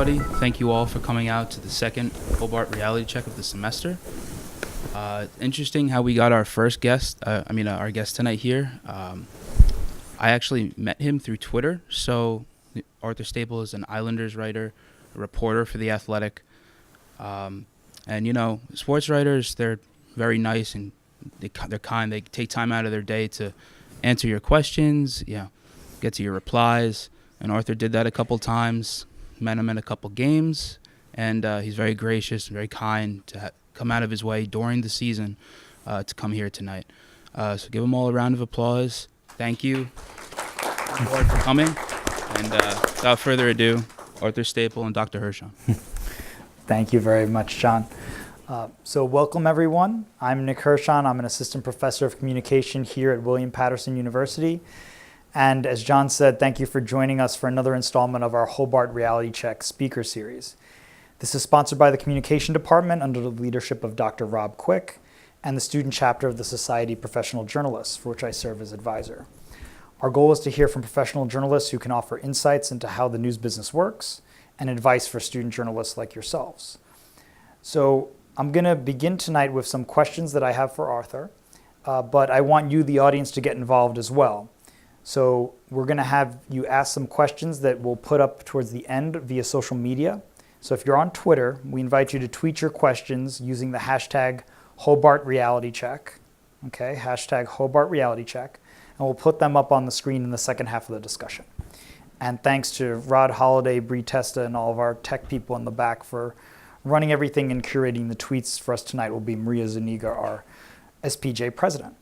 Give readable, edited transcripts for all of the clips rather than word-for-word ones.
everybody. Thank you all for coming out to the second Hobart reality check of the semester. Interesting how we got our first guest, our guest tonight here. I actually met him through Twitter. So Arthur Staple is an Islanders writer, a reporter for The Athletic. Sports writers, they're very nice and they're kind. They take time out of their day to answer your questions, get to your replies. And Arthur did that a couple times, met him in a couple games, and he's very gracious and very kind to come out of his way during the season to come here tonight. So give them all a round of applause. Thank you for coming. And without further ado, Arthur Staple and Dr. Hirshon. Thank you very much, John. So welcome, everyone. I'm Nick Hirshon. I'm an assistant professor of communication here at William Patterson University. And as John said, thank you for joining us for another installment of our Hobart Reality Check speaker series. This is sponsored by the Communication Department under the leadership of Dr. Rob Quick and the student chapter of the Society of Professional Journalists, for which I serve as advisor. Our goal is to hear from professional journalists who can offer insights into how the news business works and advice for student journalists like yourselves. So I'm going to begin tonight with some questions that I have for Arthur, but I want you, the audience, to get involved as well. So we're going to have you ask some questions that we'll put up towards the end via social media. So if you're on Twitter, we invite you to tweet your questions using the hashtag Hobart Reality Check. Okay, hashtag Hobart Reality Check. And we'll put them up on the screen in the second half of the discussion. And thanks to Rod Holliday, Bree Testa, and all of our tech people in the back for running everything and curating the tweets for us tonight will be Maria Zuniga, our SPJ president.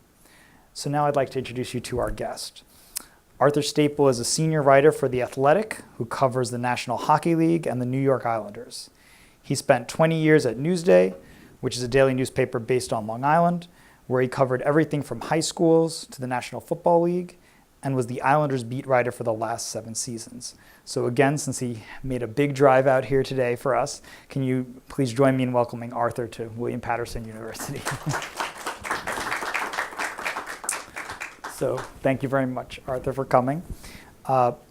So now I'd like to introduce you to our guest. Arthur Staple is a senior writer for The Athletic, who covers the National Hockey League and the New York Islanders. He spent 20 years at Newsday, which is a daily newspaper based on Long Island, where he covered everything from high schools to the National Football League, and was the Islanders beat writer for the last 7 seasons. So again, since he made a big drive out here today for us, can you please join me in welcoming Arthur to William Patterson University? So thank you very much, Arthur, for coming.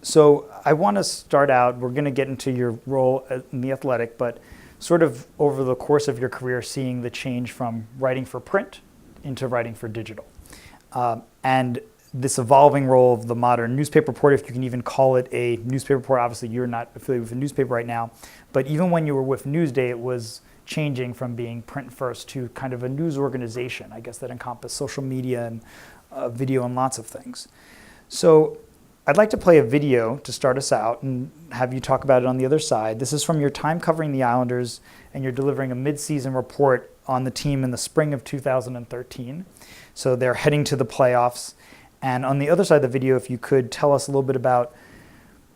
So I want to start out, we're going to get into your role in The Athletic, but sort of over the course of your career, seeing the change from writing for print into writing for digital. And this evolving role of the modern newspaper reporter, if you can even call it a newspaper reporter. Obviously, you're not affiliated with a newspaper right now, but even when you were with Newsday, it was changing from being print first to kind of a news organization, I guess, that encompassed social media and video and lots of things. So I'd like to play a video to start us out and have you talk about it on the other side. This is from your time covering the Islanders, and you're delivering a mid-season report on the team in the spring of 2013. So they're heading to the playoffs. And on the other side of the video, if you could tell us a little bit about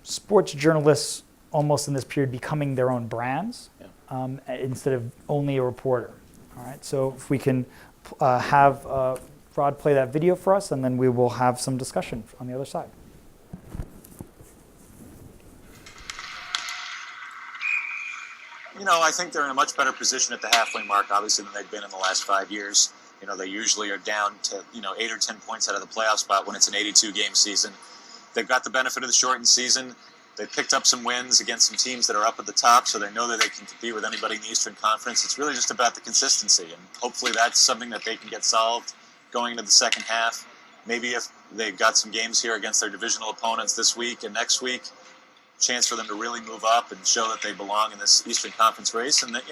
sports journalists almost in this period becoming their own brands instead of only a reporter. All right, so if we can have Rod play that video for us, and then we will have some discussion on the other side. I think they're in a much better position at the halfway mark, obviously, than they've been in the last 5 years. They usually are down to, 8 or 10 points out of the playoff spot when it's an 82-game season. They've got the benefit of the shortened season. They picked up some wins against some teams that are up at the top, so they know that they can compete with anybody in the Eastern Conference. It's really just about the consistency, and hopefully that's something that they can get solved going into the second half. Maybe if they've got some games here against their divisional opponents this week and next week, chance for them to really move up and show that they belong in this Eastern Conference race, and that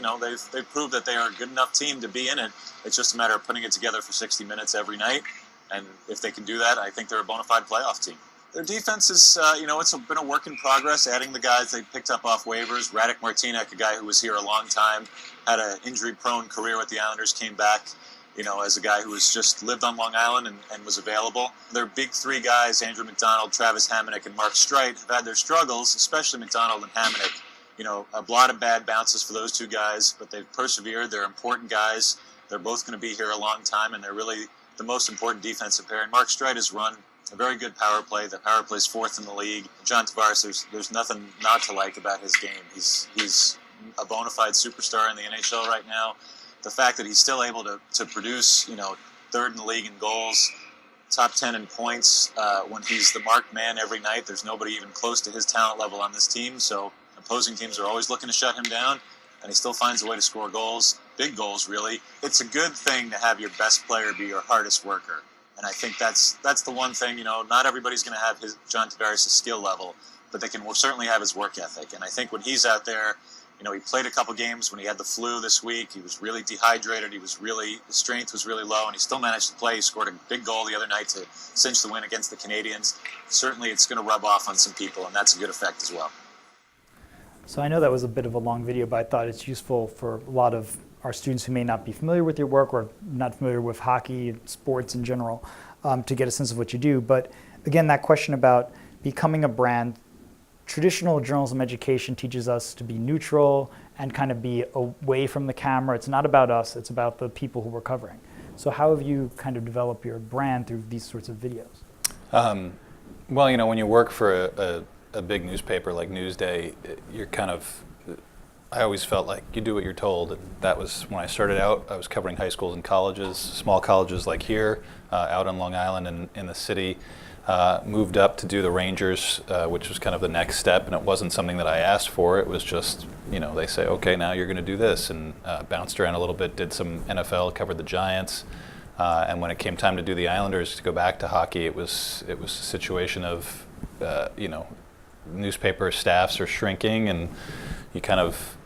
they've proved that they are a good enough team to be in it. It's just a matter of putting it together for 60 minutes every night, and if they can do that, I think they're a bona fide playoff team. Their defense is, it's been a work in progress, adding the guys they picked up off waivers. Radek Martinek, a guy who was here a long time, had an injury-prone career with the Islanders, came back, as a guy who has just lived on Long Island and was available. Their big 3 guys, Andrew McDonald, Travis Hamonic, and Mark Streit, have had their struggles, especially McDonald and Hamonic. A lot of bad bounces for those 2 guys, but they've persevered. They're important guys. They're both going to be here a long time, and they're really the most important defensive pair. And Mark Streit has run a very good power play. The power play is 4th in the league. John Tavares, there's nothing not to like about his game. He's a bona fide superstar in the NHL right now. The fact that he's still able to produce, 3rd in the league in goals, top 10 in points when he's the marked man every night. There's nobody even close to his talent level on this team. So opposing teams are always looking to shut him down, and he still finds a way to score goals, big goals, really. It's a good thing to have your best player be your hardest worker. And I think that's the one thing, not everybody's going to have John Tavares' skill level, but they can certainly have his work ethic. And I think when he's out there, he played a couple games when he had the flu this week. He was really dehydrated. His strength was really low, and he still managed to play. He scored a big goal the other night to cinch the win against the Canadians. Certainly it's going to rub off on some people, and that's a good effect as well. So I know that was a bit of a long video, but I thought it's useful for a lot of our students who may not be familiar with your work or not familiar with hockey, sports in general, to get a sense of what you do. But again, that question about becoming a brand, traditional journalism education teaches us to be neutral and kind of be away from the camera. It's not about us, it's about the people who we're covering. So how have you kind of developed your brand through these sorts of videos? Well, when you work for a big newspaper like Newsday, I always felt like you do what you're told. And that was when I started out. I was covering high schools and colleges, small colleges like here, out on Long Island and in the city. Moved up to do the Rangers, which was kind of the next step, and it wasn't something that I asked for. It was just, they say, okay, now you're going to do this, and bounced around a little bit, did some NFL, covered the Giants, and when it came time to do the Islanders, to go back to hockey, it was a situation of, newspaper staffs are shrinking, and you kind of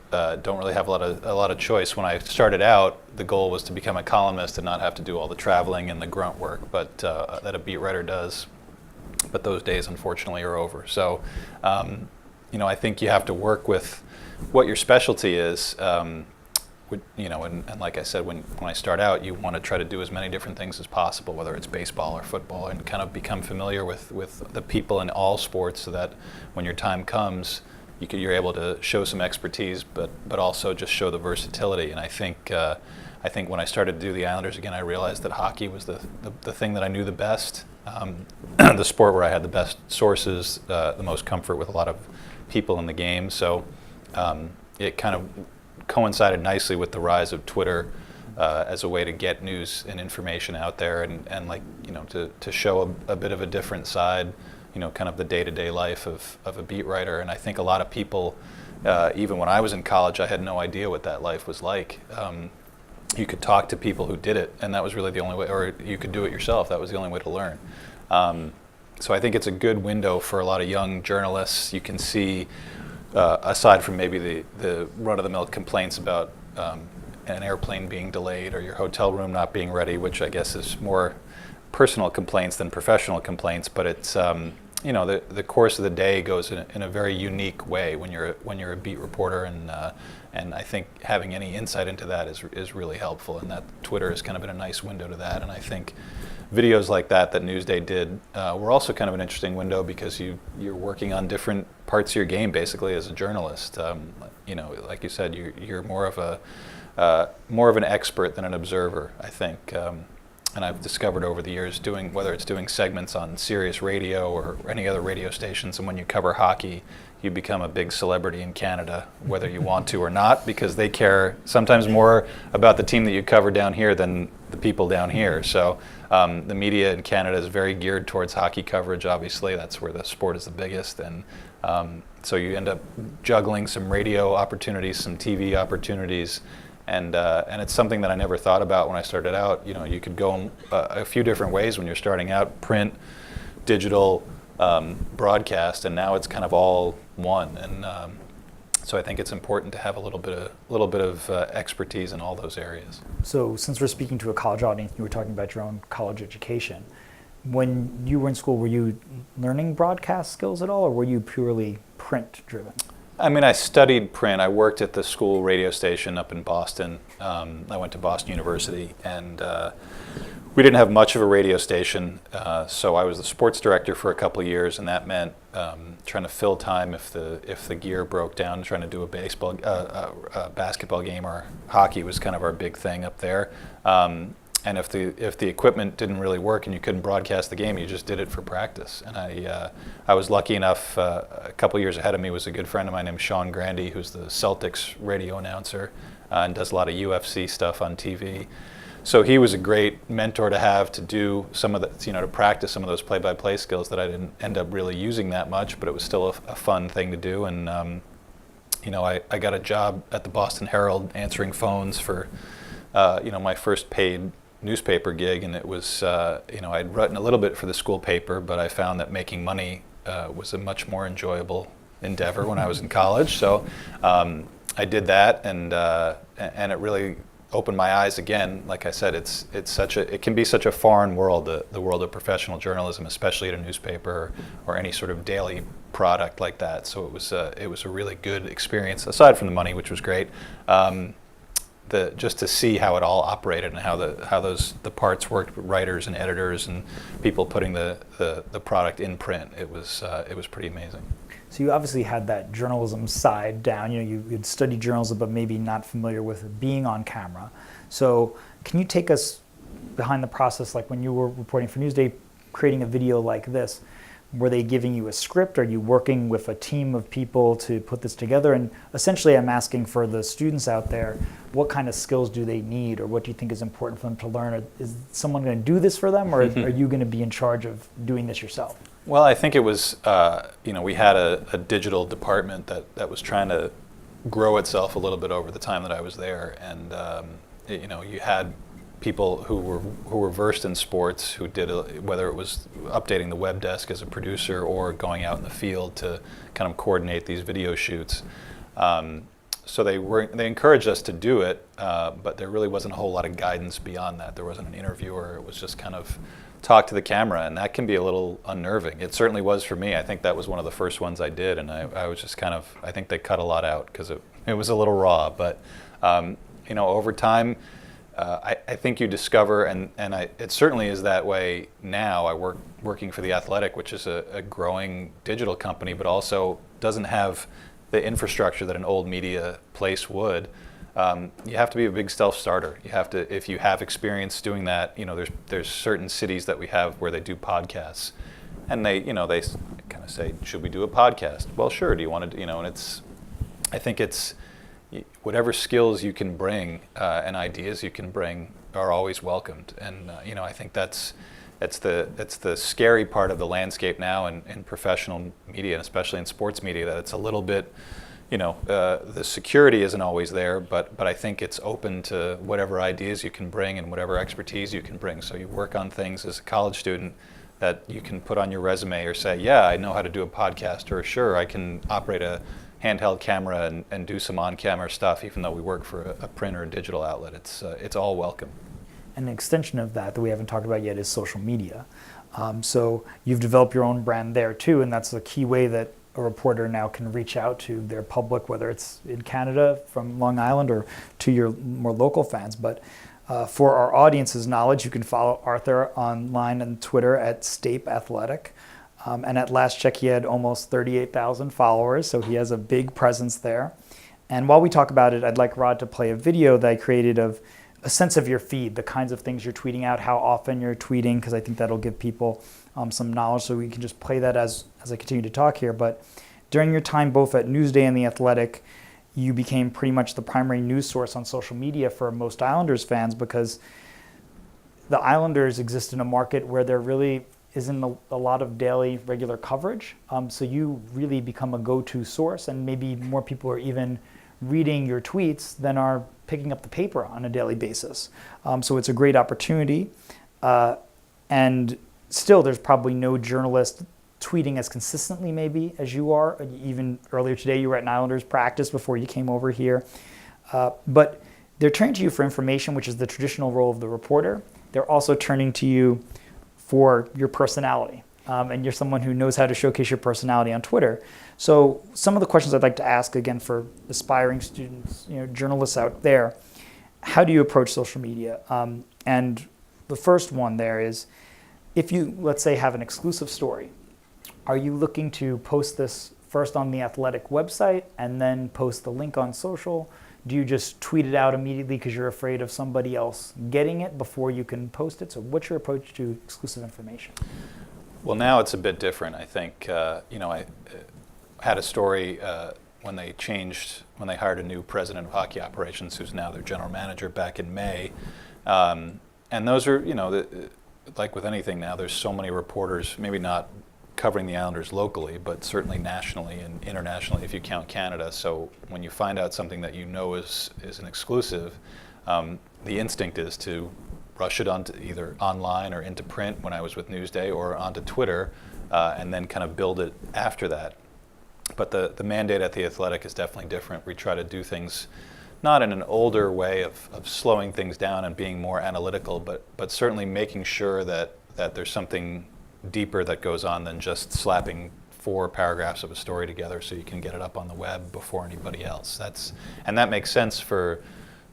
don't really have a lot of choice. When I started out, the goal was to become a columnist and not have to do all the traveling and the grunt work, but that a beat writer does. But those days, unfortunately, are over. So, I think you have to work with what your specialty is. And like I said, when I start out, you want to try to do as many different things as possible, whether it's baseball or football, and kind of become familiar with the people in all sports, so that when your time comes, you're able to show some expertise, but also just show the versatility. And I think when I started to do the Islanders again, I realized that hockey was the thing that I knew the best, the sport where I had the best sources, the most comfort with a lot of people in the game. So it kind of coincided nicely with the rise of Twitter as a way to get news and information out there, and to show a bit of a different side, kind of the day-to-day life of a beat writer. And I think a lot of people, even when I was in college, I had no idea what that life was like. You could talk to people who did it, and that was really the only way, or you could do it yourself. That was the only way to learn. So I think it's a good window for a lot of young journalists. You can see, aside from maybe the run-of-the-mill complaints about an airplane being delayed or your hotel room not being ready, which I guess is more personal complaints than professional complaints, but it's the course of the day goes in a very unique way when you're a beat reporter, and I think having any insight into that is really helpful, and that Twitter has kind of been a nice window to that. And I think videos like that Newsday did were also kind of an interesting window, because you're working on different parts of your game basically as a journalist. Like you said, you're more of an expert than an observer, I think. And I've discovered over the years, whether it's doing segments on Sirius Radio or any other radio stations, and when you cover hockey, you become a big celebrity in Canada, whether you want to or not, because they care sometimes more about the team that you cover down here than the people down here. So the media in Canada is very geared towards hockey coverage, obviously. That's where the sport is the biggest. And so you end up juggling some radio opportunities, some TV opportunities, and it's something that I never thought about when I started out. You could go a few different ways when you're starting out: print, digital, broadcast, and now it's kind of all one. And so I think it's important to have a little bit of expertise in all those areas. So since we're speaking to a college audience, you were talking about your own college education. When you were in school, were you learning broadcast skills at all, or were you purely print driven? I mean, I studied print. I worked at the school radio station up in Boston. I went to Boston University, and we didn't have much of a radio station, so I was the sports director for a couple of years, and that meant trying to fill time if the gear broke down. Trying to do a basketball game or hockey was kind of our big thing up there. And if the equipment didn't really work and you couldn't broadcast the game, you just did it for practice. And I was lucky enough. A couple years ahead of me was a good friend of mine named Sean Grandy, who's the Celtics radio announcer and does a lot of UFC stuff on TV. So he was a great mentor to have, to do some of the, to practice some of those play-by-play skills that I didn't end up really using that much, but it was still a fun thing to do. And I got a job at the Boston Herald answering phones for, my first paid newspaper gig, and it was, I'd written a little bit for the school paper, but I found that making money was a much more enjoyable endeavor when I was in college. So I did that, and it really opened my eyes again. Like I said, it can be such a foreign world, the world of professional journalism, especially at a newspaper or any sort of daily product like that. So it was a really good experience, aside from the money, which was great. Just to see how it all operated and how the parts worked, writers and editors and people putting the product in print. It was pretty amazing. So you obviously had that journalism side down. You'd studied journalism, but maybe not familiar with being on camera. So can you take us behind the process, like when you were reporting for Newsday, creating a video like this? Were they giving you a script? Are you working with a team of people to put this together? And essentially, I'm asking for the students out there, what kind of skills do they need, or what do you think is important for them to learn? Is someone going to do this for them, or are you going to be in charge of doing this yourself? Well, I think it was, we had a digital department that was trying to grow itself a little bit over the time that I was there, and you had people who were versed in sports, who did whether it was updating the web desk as a producer or going out in the field to kind of coordinate these video shoots. So they encouraged us to do it, but there really wasn't a whole lot of guidance beyond that. There wasn't an interviewer. It was just kind of talk to the camera, and that can be a little unnerving. It certainly was for me. I think that was one of the first ones I did, and I was just kind of, I think they cut a lot out because it was a little raw. But over time, I think you discover, and it certainly is that way now. I working for The Athletic, which is a growing digital company, but also doesn't have the infrastructure that an old media place would. You have to be a big self-starter. You have to, if you have experience doing that. There's certain cities that we have where they do podcasts, and they kind of say, should we do a podcast? Well, sure. Do you want to? And I think it's whatever skills you can bring and ideas you can bring are always welcomed. And I think that's the scary part of the landscape now in professional media, and especially in sports media, that it's a little bit. The security isn't always there, but I think it's open to whatever ideas you can bring and whatever expertise you can bring. So you work on things as a college student that you can put on your resume, or say, yeah, I know how to do a podcast, or sure, I can operate a handheld camera and do some on-camera stuff, even though we work for a print or a digital outlet. It's all welcome. An extension of that we haven't talked about yet is social media. So you've developed your own brand there too, and that's a key way that a reporter now can reach out to their public, whether it's in Canada from Long Island or to your more local fans. But for our audience's knowledge, you can follow Arthur online on Twitter at Stape Athletic. And at last check, he had almost 38,000 followers, so he has a big presence there. And while we talk about it, I'd like Rod to play a video that I created of a sense of your feed, the kinds of things you're tweeting out, how often you're tweeting, because I think that'll give people some knowledge. So we can just play that as I continue to talk here. But during your time both at Newsday and The Athletic, you became pretty much the primary news source on social media for most Islanders fans, because the Islanders exist in a market where there really isn't a lot of daily regular coverage. So you really become a go-to source, and maybe more people are even reading your tweets than are picking up the paper on a daily basis. So it's a great opportunity. And still, there's probably no journalist tweeting as consistently maybe as you are. Even earlier today, you were at an Islanders practice before you came over here. But they're turning to you for information, which is the traditional role of the reporter. They're also turning to you for your personality. And you're someone who knows how to showcase your personality on Twitter. So some of the questions I'd like to ask, again, for aspiring students, journalists out there, how do you approach social media? And the first one there is, if you, let's say, have an exclusive story, are you looking to post this first on the Athletic website and then post the link on social? Do you just tweet it out immediately because you're afraid of somebody else getting it before you can post it? So what's your approach to exclusive information? Well, now it's a bit different. I think, I had a story when they hired a new president of hockey operations, who's now their general manager, back in May. And those are, like with anything now, there's so many reporters, maybe not covering the Islanders locally, but certainly nationally and internationally if you count Canada. So when you find out something that you know is an exclusive, the instinct is to rush it onto either online or into print when I was with Newsday, or onto Twitter, and then kind of build it after that. But the mandate at The Athletic is definitely different. We try to do things not in an older way of slowing things down and being more analytical, but certainly making sure that there's something deeper that goes on than just slapping 4 paragraphs of a story together so you can get it up on the web before anybody else. And that makes sense for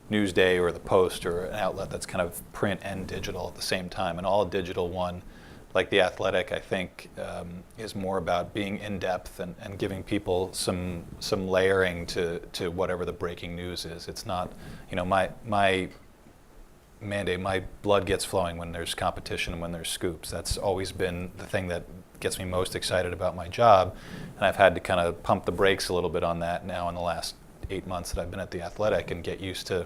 Newsday or the Post or an outlet that's kind of print and digital at the same time. And all digital one, like The Athletic, I think is more about being in depth and giving people some layering to whatever the breaking news is. It's not, my mandate, my blood gets flowing when there's competition and when there's scoops. That's always been the thing that gets me most excited about my job. And I've had to kind of pump the brakes a little bit on that now in the last 8 months that I've been at The Athletic, and get used to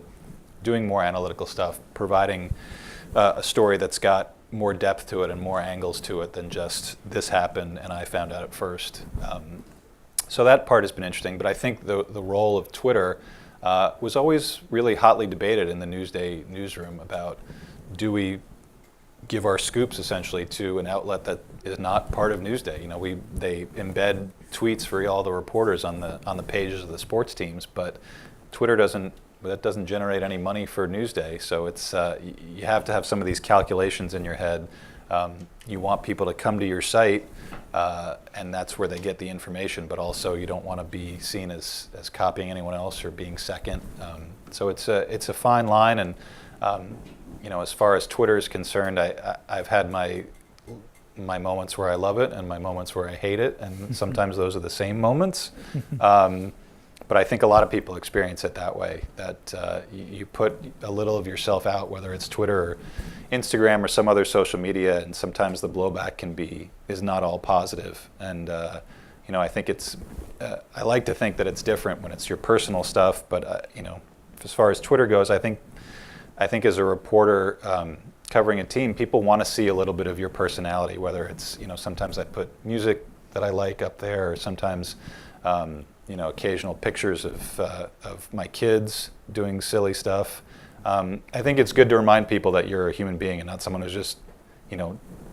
doing more analytical stuff, providing a story that's got more depth to it and more angles to it than just this happened and I found out at first. So that part has been interesting, but I think the role of Twitter was always really hotly debated in the Newsday newsroom about, do we give our scoops essentially to an outlet that is not part of Newsday? They embed tweets for all the reporters on the pages of the sports teams, but Twitter doesn't generate any money for Newsday. So it's you have to have some of these calculations in your head. You want people to come to your site, and that's where they get the information, but also you don't want to be seen as copying anyone else or being second. So it's a fine line, and as far as Twitter is concerned, I've had my moments where I love it and my moments where I hate it, and sometimes those are the same moments. But I think a lot of people experience it that way, that you put a little of yourself out, whether it's Twitter or Instagram or some other social media, and sometimes the blowback is not all positive. And I think I like to think that it's different when it's your personal stuff, but as far as Twitter goes, I think as a reporter covering a team, people want to see a little bit of your personality, whether it's, sometimes I put music that I like up there, or sometimes occasional pictures of my kids doing silly stuff. I think it's good to remind people that you're a human being and not someone who's just,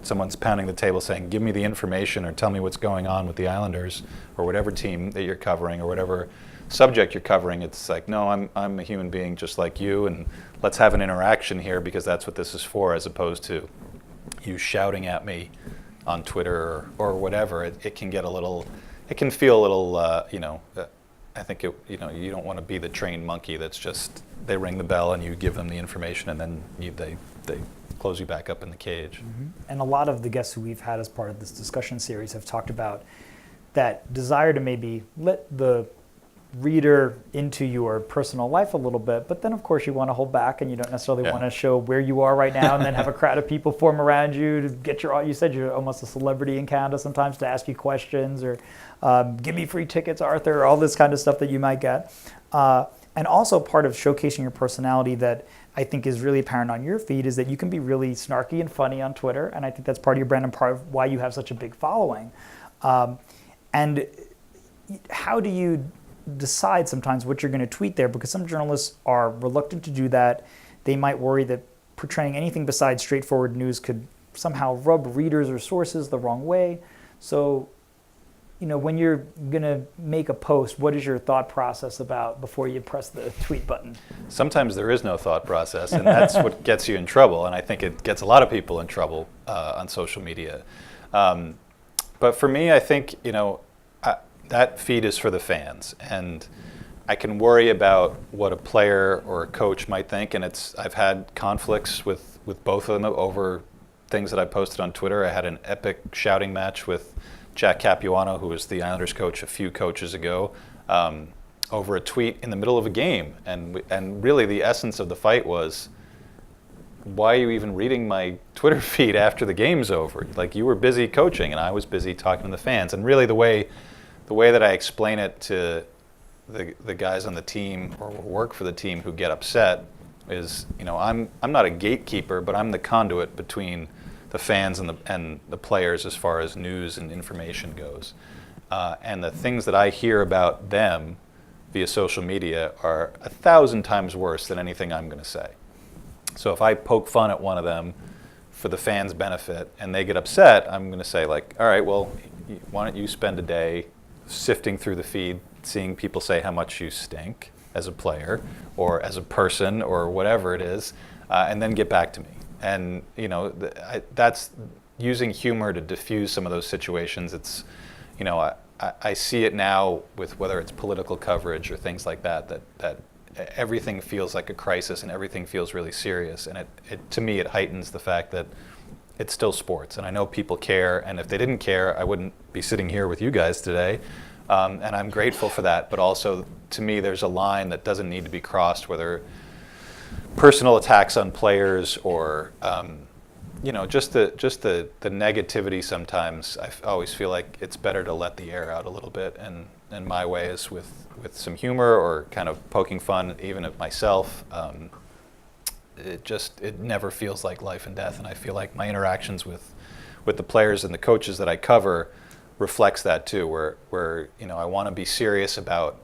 someone's pounding the table saying, give me the information or tell me what's going on with the Islanders or whatever team that you're covering or whatever subject you're covering. It's like, no, I'm a human being just like you, and let's have an interaction here because that's what this is for, as opposed to you shouting at me on Twitter or whatever. It can get a little... It can feel a little, I think you don't want to be the trained monkey that's just, they ring the bell and you give them the information and then they close you back up in the cage. Mm-hmm. And a lot of the guests who we've had as part of this discussion series have talked about that desire to maybe let the reader into your personal life a little bit, but then of course you want to hold back and you don't necessarily want to show where you are right now and then have a crowd of people form around you to get you said you're almost a celebrity in Canada sometimes, to ask you questions or give me free tickets, Arthur, all this kind of stuff that you might get. And also part of showcasing your personality that I think is really apparent on your feed is that you can be really snarky and funny on Twitter, and I think that's part of your brand and part of why you have such a big following. And how do you decide sometimes what you're going to tweet there? Because some journalists are reluctant to do that. They might worry that portraying anything besides straightforward news could somehow rub readers or sources the wrong way. So, when you're going to make a post, what is your thought process about before you press the tweet button? Sometimes there is no thought process, and that's what gets you in trouble. And I think it gets a lot of people in trouble on social media. But for me, I think, that feed is for the fans, and I can worry about what a player or a coach might think, and I've had conflicts with both of them over things that I posted on Twitter. I had an epic shouting match with Jack Capuano, who was the Islanders coach a few coaches ago, over a tweet in the middle of a game, and really the essence of the fight was, why are you even reading my Twitter feed after the game's over? Like, you were busy coaching and I was busy talking to the fans. And really the way that I explain it to the guys on the team or work for the team who get upset is, I'm not a gatekeeper, but I'm the conduit between the fans and the players as far as news and information goes. And the things that I hear about them via social media are 1,000 times worse than anything I'm going to say. So if I poke fun at one of them for the fans' benefit and they get upset, I'm going to say, like, all right, well, why don't you spend a day sifting through the feed, seeing people say how much you stink as a player or as a person or whatever it is, and then get back to me. And, you know, that's using humor to diffuse some of those situations. It's, you know, I see it now with whether it's political coverage or things like that everything feels like a crisis and everything feels really serious. And to me, it heightens the fact that it's still sports. And I know people care, and if they didn't care, I wouldn't be sitting here with you guys today. And I'm grateful for that. But also, to me, there's a line that doesn't need to be crossed, whether personal attacks on players or you know, just the negativity. Sometimes I always feel like it's better to let the air out a little bit, and my way is with some humor or kind of poking fun even at myself. It never feels like life and death, and I feel like my interactions with the players and the coaches that I cover reflects that too, where you know, I want to be serious about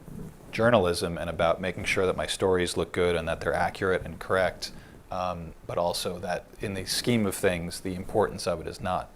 journalism and about making sure that my stories look good and that they're accurate and correct. But also that in the scheme of things, the importance of it is not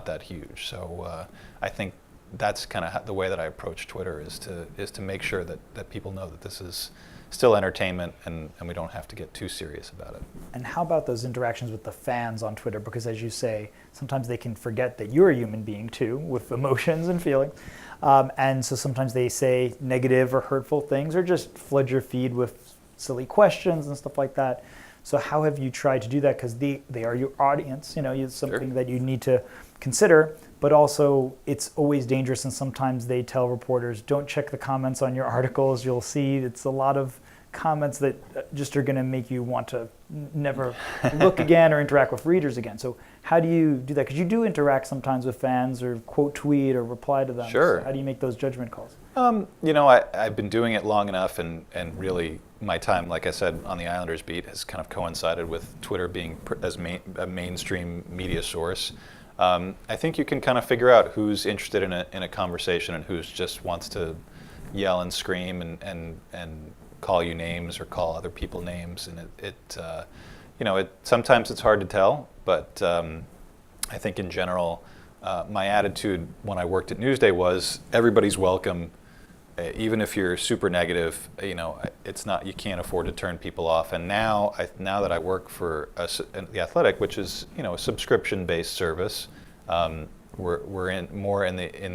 that huge. So I think that's kind of the way that I approach Twitter, is to make sure that people know that this is still entertainment and we don't have to get too serious about it. And how about those interactions with the fans on Twitter? Because as you say, sometimes they can forget that you're a human being too, with emotions and feelings. And so sometimes they say negative or hurtful things or just flood your feed with silly questions and stuff like that. So how have you tried to do that? Because they are your audience, you know, it's something Sure. that you need to consider, but also it's always dangerous, and sometimes they tell reporters, don't check the comments on your articles. You'll see it's a lot of comments that just are going to make you want to never look again or interact with readers again. So how do you do that? Because you do interact sometimes with fans or quote tweet or reply to them. Sure. So how do you make those judgment calls? You know, I've been doing it long enough, and really my time, like I said, on the Islanders beat has kind of coincided with Twitter being a mainstream media source. I think you can kind of figure out who's interested in a conversation and who's just wants to yell and scream and call you names or call other people names, and you know, sometimes it's hard to tell, but I think in general, my attitude when I worked at Newsday was everybody's welcome. Even if you're super negative, you know, it's not, you can't afford to turn people off. And now that I work for The Athletic, which is, you know, a subscription-based service, we're in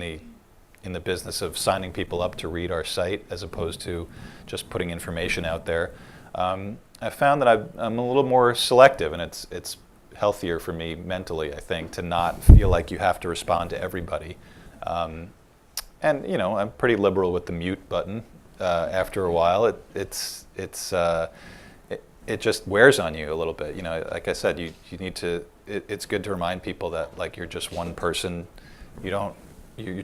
the business of signing people up to read our site as opposed to just putting information out there. I found that I'm a little more selective, and it's healthier for me mentally, I think, to not feel like you have to respond to everybody. And you know, I'm pretty liberal with the mute button. After a while, it just wears on you a little bit. You know, like I said, you need to. It's good to remind people that, like, you're just one person. You're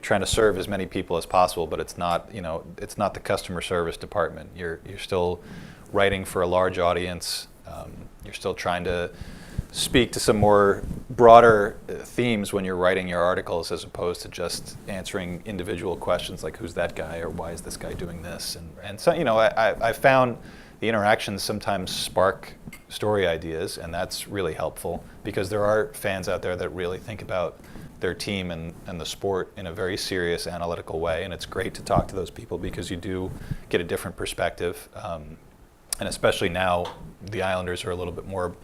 trying to serve as many people as possible, but it's not. You know, it's not the customer service department. You're still writing for a large audience. You're still trying to speak to some more broader themes when you're writing your articles, as opposed to just answering individual questions like who's that guy or why is this guy doing this, and so, you know, I found the interactions sometimes spark story ideas, and that's really helpful because there are fans out there that really think about their team and the sport in a very serious analytical way, and it's great to talk to those people because you do get a different perspective, and especially now the Islanders are a little bit more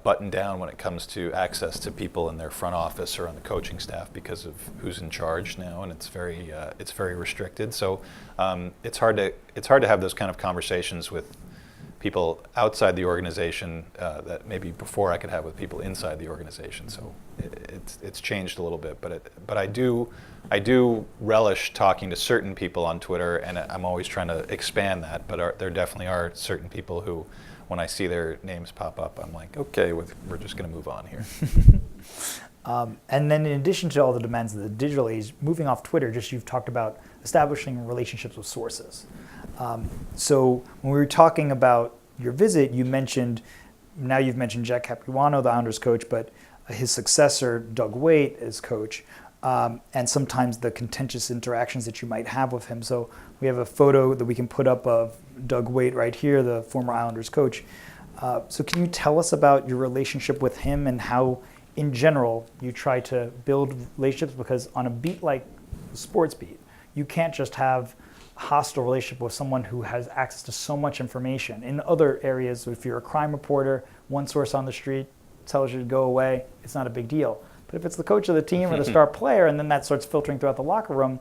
buttoned down when it comes to access to people in their front office or on the coaching staff because of who's in charge now, and it's very restricted. So it's hard to have those kind of conversations with people outside the organization that maybe before I could have with people inside the organization. So it's changed a little bit, but I do relish talking to certain people on Twitter, and I'm always trying to expand that. But there definitely are certain people who, when I see their names pop up, I'm like, okay, we're just going to move on here. And then in addition to all the demands of the digital age, moving off Twitter, just you've talked about establishing relationships with sources. So when we were talking about your visit, you've mentioned Jack Capuano, the Islanders coach, but his successor, Doug Waite, as coach, and sometimes the contentious interactions that you might have with him. So we have a photo that we can put up of Doug Waite right here, the former Islanders coach. So can you tell us about your relationship with him and how, in general, you try to build relationships? Because on a beat like the sports beat, you can't just have a hostile relationship with someone who has access to so much information. In other areas, if you're a crime reporter, one source on the street tells you to go away, it's not a big deal. But if it's the coach of the team or the star player, and then that starts filtering throughout the locker room,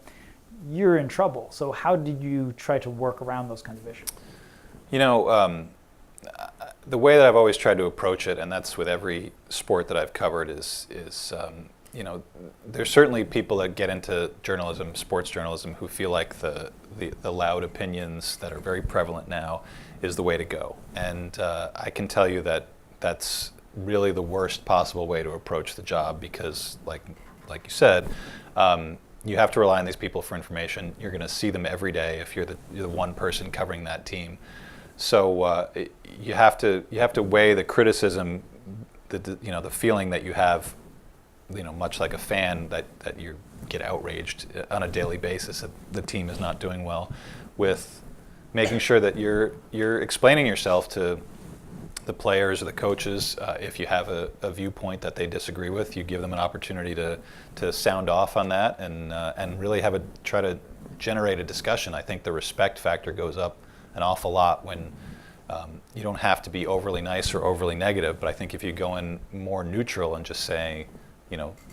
you're in trouble. So how did you try to work around those kinds of issues? You know, the way that I've always tried to approach it, and that's with every sport that I've covered, is you know, there's certainly people that get into journalism, sports journalism, who feel like the loud opinions that are very prevalent now is the way to go. And I can tell you that that's really the worst possible way to approach the job, because like you said, you have to rely on these people for information. You're going to see them every day if you're the one person covering that team. So you have to weigh the criticism, the feeling that you have, much like a fan that you get outraged on a daily basis that the team is not doing well, with making sure that you're explaining yourself to the players or the coaches. If you have a viewpoint that they disagree with, you give them an opportunity to sound off on that and really try to generate a discussion. I think the respect factor goes up an awful lot when you don't have to be overly nice or overly negative, but I think if you go in more neutral and just say,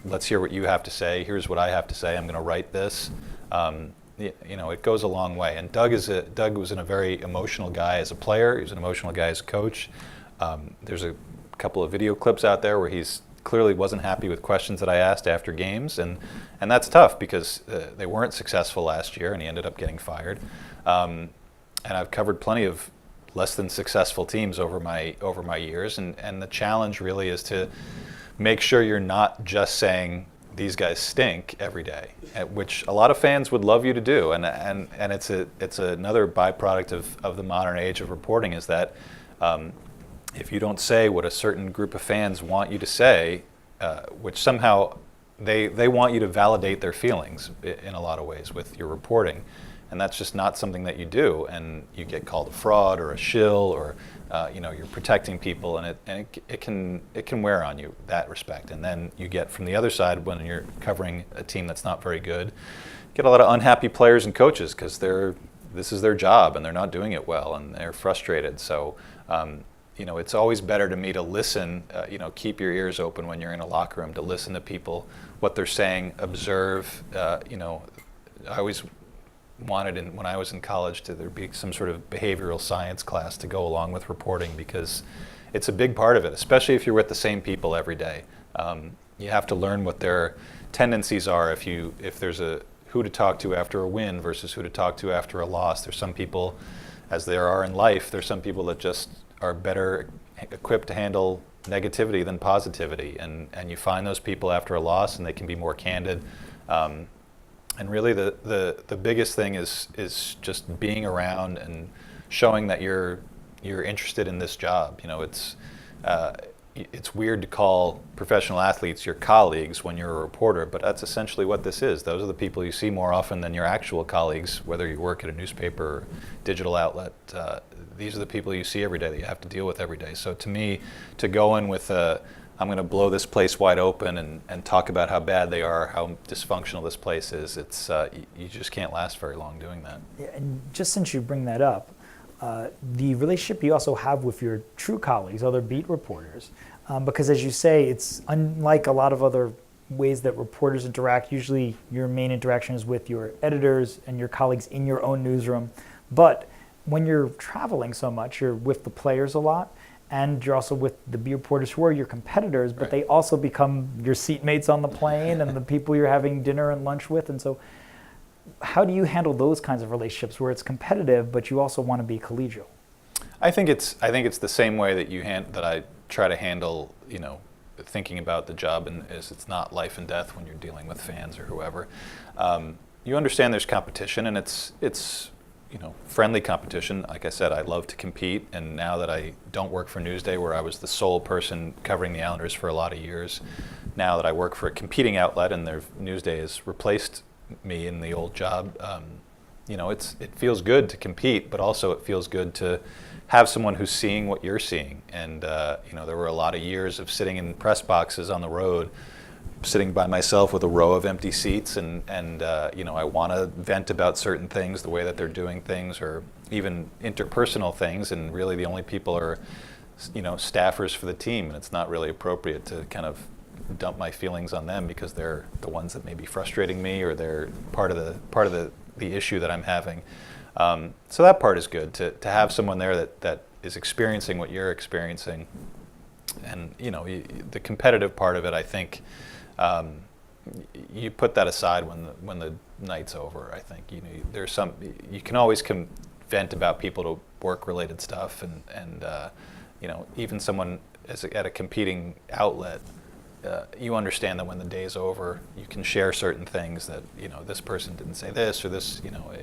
let's hear what you have to say, here's what I have to say, I'm going to write this, it goes a long way. And Doug was a very emotional guy as a player. He was an emotional guy as a coach. There's a couple of video clips out there where he's clearly wasn't happy with questions that I asked after games, and that's tough because they weren't successful last year, and he ended up getting fired. And I've covered plenty of less than successful teams over my years, and the challenge really is to make sure you're not just saying these guys stink every day, which a lot of fans would love you to do, and it's another byproduct of the modern age of reporting, is that if you don't say what a certain group of fans want you to say, which somehow they want you to validate their feelings in a lot of ways with your reporting, and that's just not something that you do, and you get called a fraud or a shill, or you're protecting people, and it can wear on you, that respect. And then you get from the other side, when you're covering a team that's not very good, get a lot of unhappy players and coaches because this is their job and they're not doing it well and they're frustrated. So it's always better to me to listen, keep your ears open when you're in a locker room, to listen to people, what they're saying, observe. I always wanted, when I was in college, there be some sort of behavioral science class to go along with reporting, because it's a big part of it, especially if you're with the same people every day. You have to learn what their tendencies are. If there's who to talk to after a win versus who to talk to after a loss. There's some people, as there are in life, there's some people that just are better equipped to handle negativity than positivity, and you find those people after a loss, and they can be more candid. And really, the biggest thing is just being around and showing that you're interested in this job. It's weird to call professional athletes your colleagues when you're a reporter, but that's essentially what this is. Those are the people you see more often than your actual colleagues, whether you work at a newspaper or digital outlet. These are the people you see every day that you have to deal with every day. So to me, to go in with I'm going to blow this place wide open and talk about how bad they are, how dysfunctional this place is, you just can't last very long doing that. Yeah, and just since you bring that up, the relationship you also have with your true colleagues, other beat reporters, because as you say, it's unlike a lot of other ways that reporters interact. Usually your main interaction is with your editors and your colleagues in your own newsroom. But when you're traveling so much, you're with the players a lot, and you're also with the beat reporters who are your competitors, but they also become your seatmates on the plane and the people you're having dinner and lunch with. And so how do you handle those kinds of relationships where it's competitive, but you also want to be collegial? I think it's the same way that I try to handle, thinking about the job, and it's not life and death when you're dealing with fans or whoever. You understand there's competition, and it's friendly competition. Like I said, I love to compete, and now that I don't work for Newsday, where I was the sole person covering the Islanders for a lot of years, now that I work for a competing outlet and Newsday has replaced me in the old job, it feels good to compete, but also it feels good to have someone who's seeing what you're seeing. And there were a lot of years of sitting in press boxes on the road, sitting by myself with a row of empty seats, and I want to vent about certain things, the way that they're doing things, or even interpersonal things, and really the only people are staffers for the team, and it's not really appropriate to kind of dump my feelings on them because they're the ones that may be frustrating me, or they're part of the issue that I'm having. So that part is good, to have someone there that is experiencing what you're experiencing. And the competitive part of it, I think, you put that aside when the night's over. I think there's you can always vent about people to work-related stuff, and even someone at a competing outlet, you understand that when the day's over, you can share certain things that this person didn't say this, or this.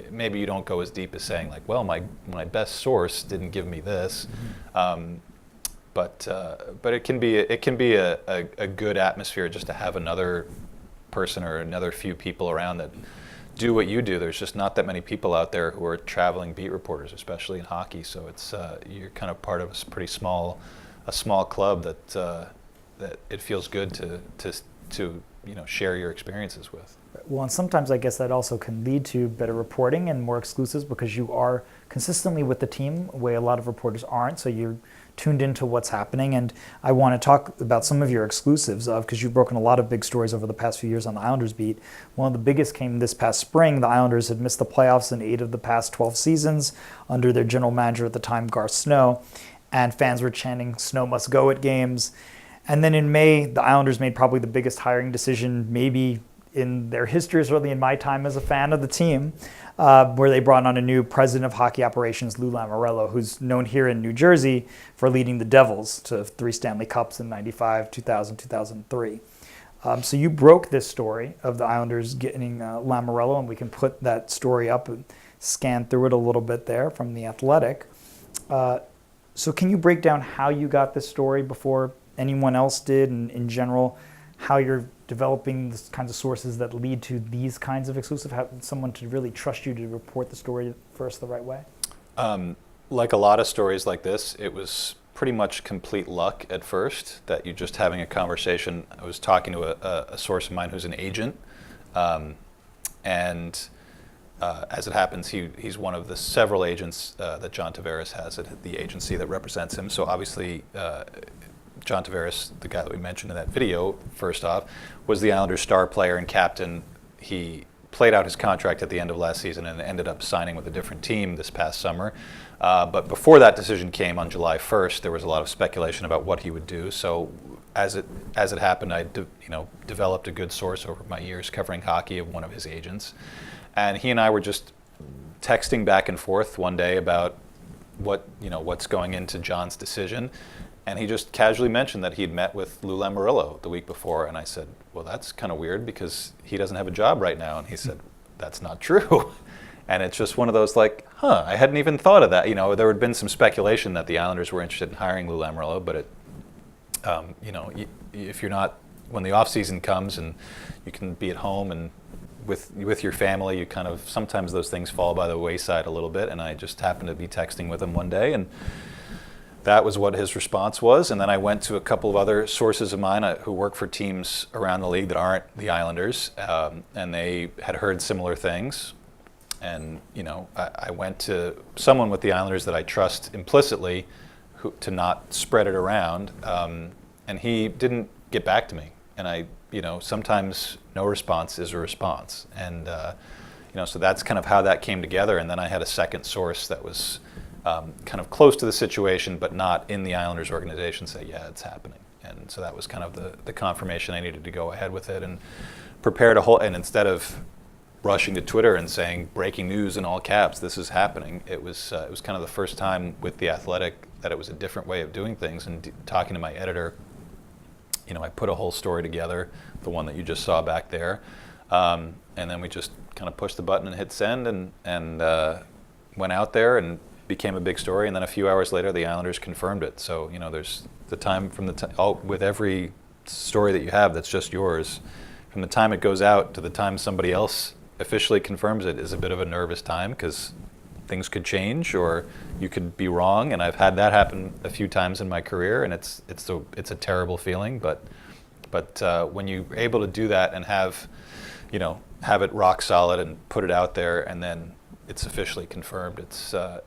Maybe you don't go as deep as saying like, well, my best source didn't give me this. But it can be a good atmosphere just to have another person or another few people around that do what you do. There's just not that many people out there who are traveling beat reporters, especially in hockey. So it's you're kind of part of a small club that it feels good to share your experiences with. Well, and sometimes I guess that also can lead to better reporting and more exclusives because you are consistently with the team, a way a lot of reporters aren't. So you're tuned into what's happening. And I want to talk about some of your exclusives because you've broken a lot of big stories over the past few years on the Islanders beat. One of the biggest came this past spring. The Islanders had missed the playoffs in 8 of the past 12 seasons under their general manager at the time, Garth Snow. And fans were chanting, "Snow must go" at games. And then in May, the Islanders made probably the biggest hiring decision maybe in their history, certainly in my time as a fan of the team, where they brought on a new president of hockey operations, Lou Lamoriello, who's known here in New Jersey for leading the Devils to 3 Stanley Cups in 95, 2000, 2003. So you broke this story of the Islanders getting Lamoriello, and we can put that story up and scan through it a little bit there from The Athletic. So can you break down how you got this story before anyone else did, and in general, how you're developing the kinds of sources that lead to these kinds of exclusive, have someone to really trust you to report the story first the right way? Like a lot of stories like this, it was pretty much complete luck at first, that you're just having a conversation. I was talking to a source of mine who's an agent, and as it happens, he's one of the several agents that John Tavares has at the agency that represents him. So obviously, John Tavares, the guy that we mentioned in that video, first off, was the Islanders' star player and captain. He played out his contract at the end of last season and ended up signing with a different team this past summer. But before that decision came on July 1st, there was a lot of speculation about what he would do. So as it happened, I developed a good source over my years covering hockey of one of his agents. And he and I were just texting back and forth one day about what's going into John's decision. And he just casually mentioned that he'd met with Lou Lamoriello the week before. And I said, well, that's kind of weird because he doesn't have a job right now. And he said, that's not true. And it's just one of those like, I hadn't even thought of that. There had been some speculation that the Islanders were interested in hiring Lou Lamoriello, but if you're not, when the off season comes and you can be at home and with your family, you kind of, sometimes those things fall by the wayside a little bit. And I just happened to be texting with him one day, and that was what his response was. And then I went to a couple of other sources of mine who work for teams around the league that aren't the Islanders, and they had heard similar things. And I went to someone with the Islanders that I trust implicitly, to not spread it around, and he didn't get back to me. And sometimes no response is a response, and so that's kind of how that came together. And then I had a second source that was kind of close to the situation, but not in the Islanders organization, say, yeah, it's happening. And so that was kind of the confirmation I needed to go ahead with it and prepared and instead of rushing to Twitter and saying breaking news in all caps, this is happening, it was kind of the first time with The Athletic that it was a different way of doing things. And talking to my editor, I put a whole story together, the one that you just saw back there, and then we just kind of pushed the button and hit send, and went out there and became a big story, and then a few hours later the Islanders confirmed it. So there's the time from with every story that you have that's just yours, from the time it goes out to the time somebody else officially confirms it is a bit of a nervous time, because things could change or you could be wrong, and I've had that happen a few times in my career, and it's a terrible feeling. But when you're able to do that and have it rock solid and put it out there, and then it's officially confirmed, it's a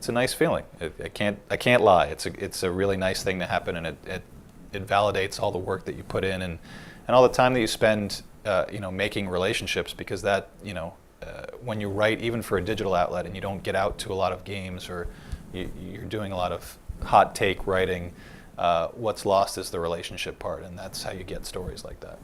nice feeling. I can't lie. It's a really nice thing to happen, and it validates all the work that you put in and all the time that you spend making relationships, because that when you write, even for a digital outlet, and you don't get out to a lot of games, or you're doing a lot of hot take writing, what's lost is the relationship part, and that's how you get stories like that.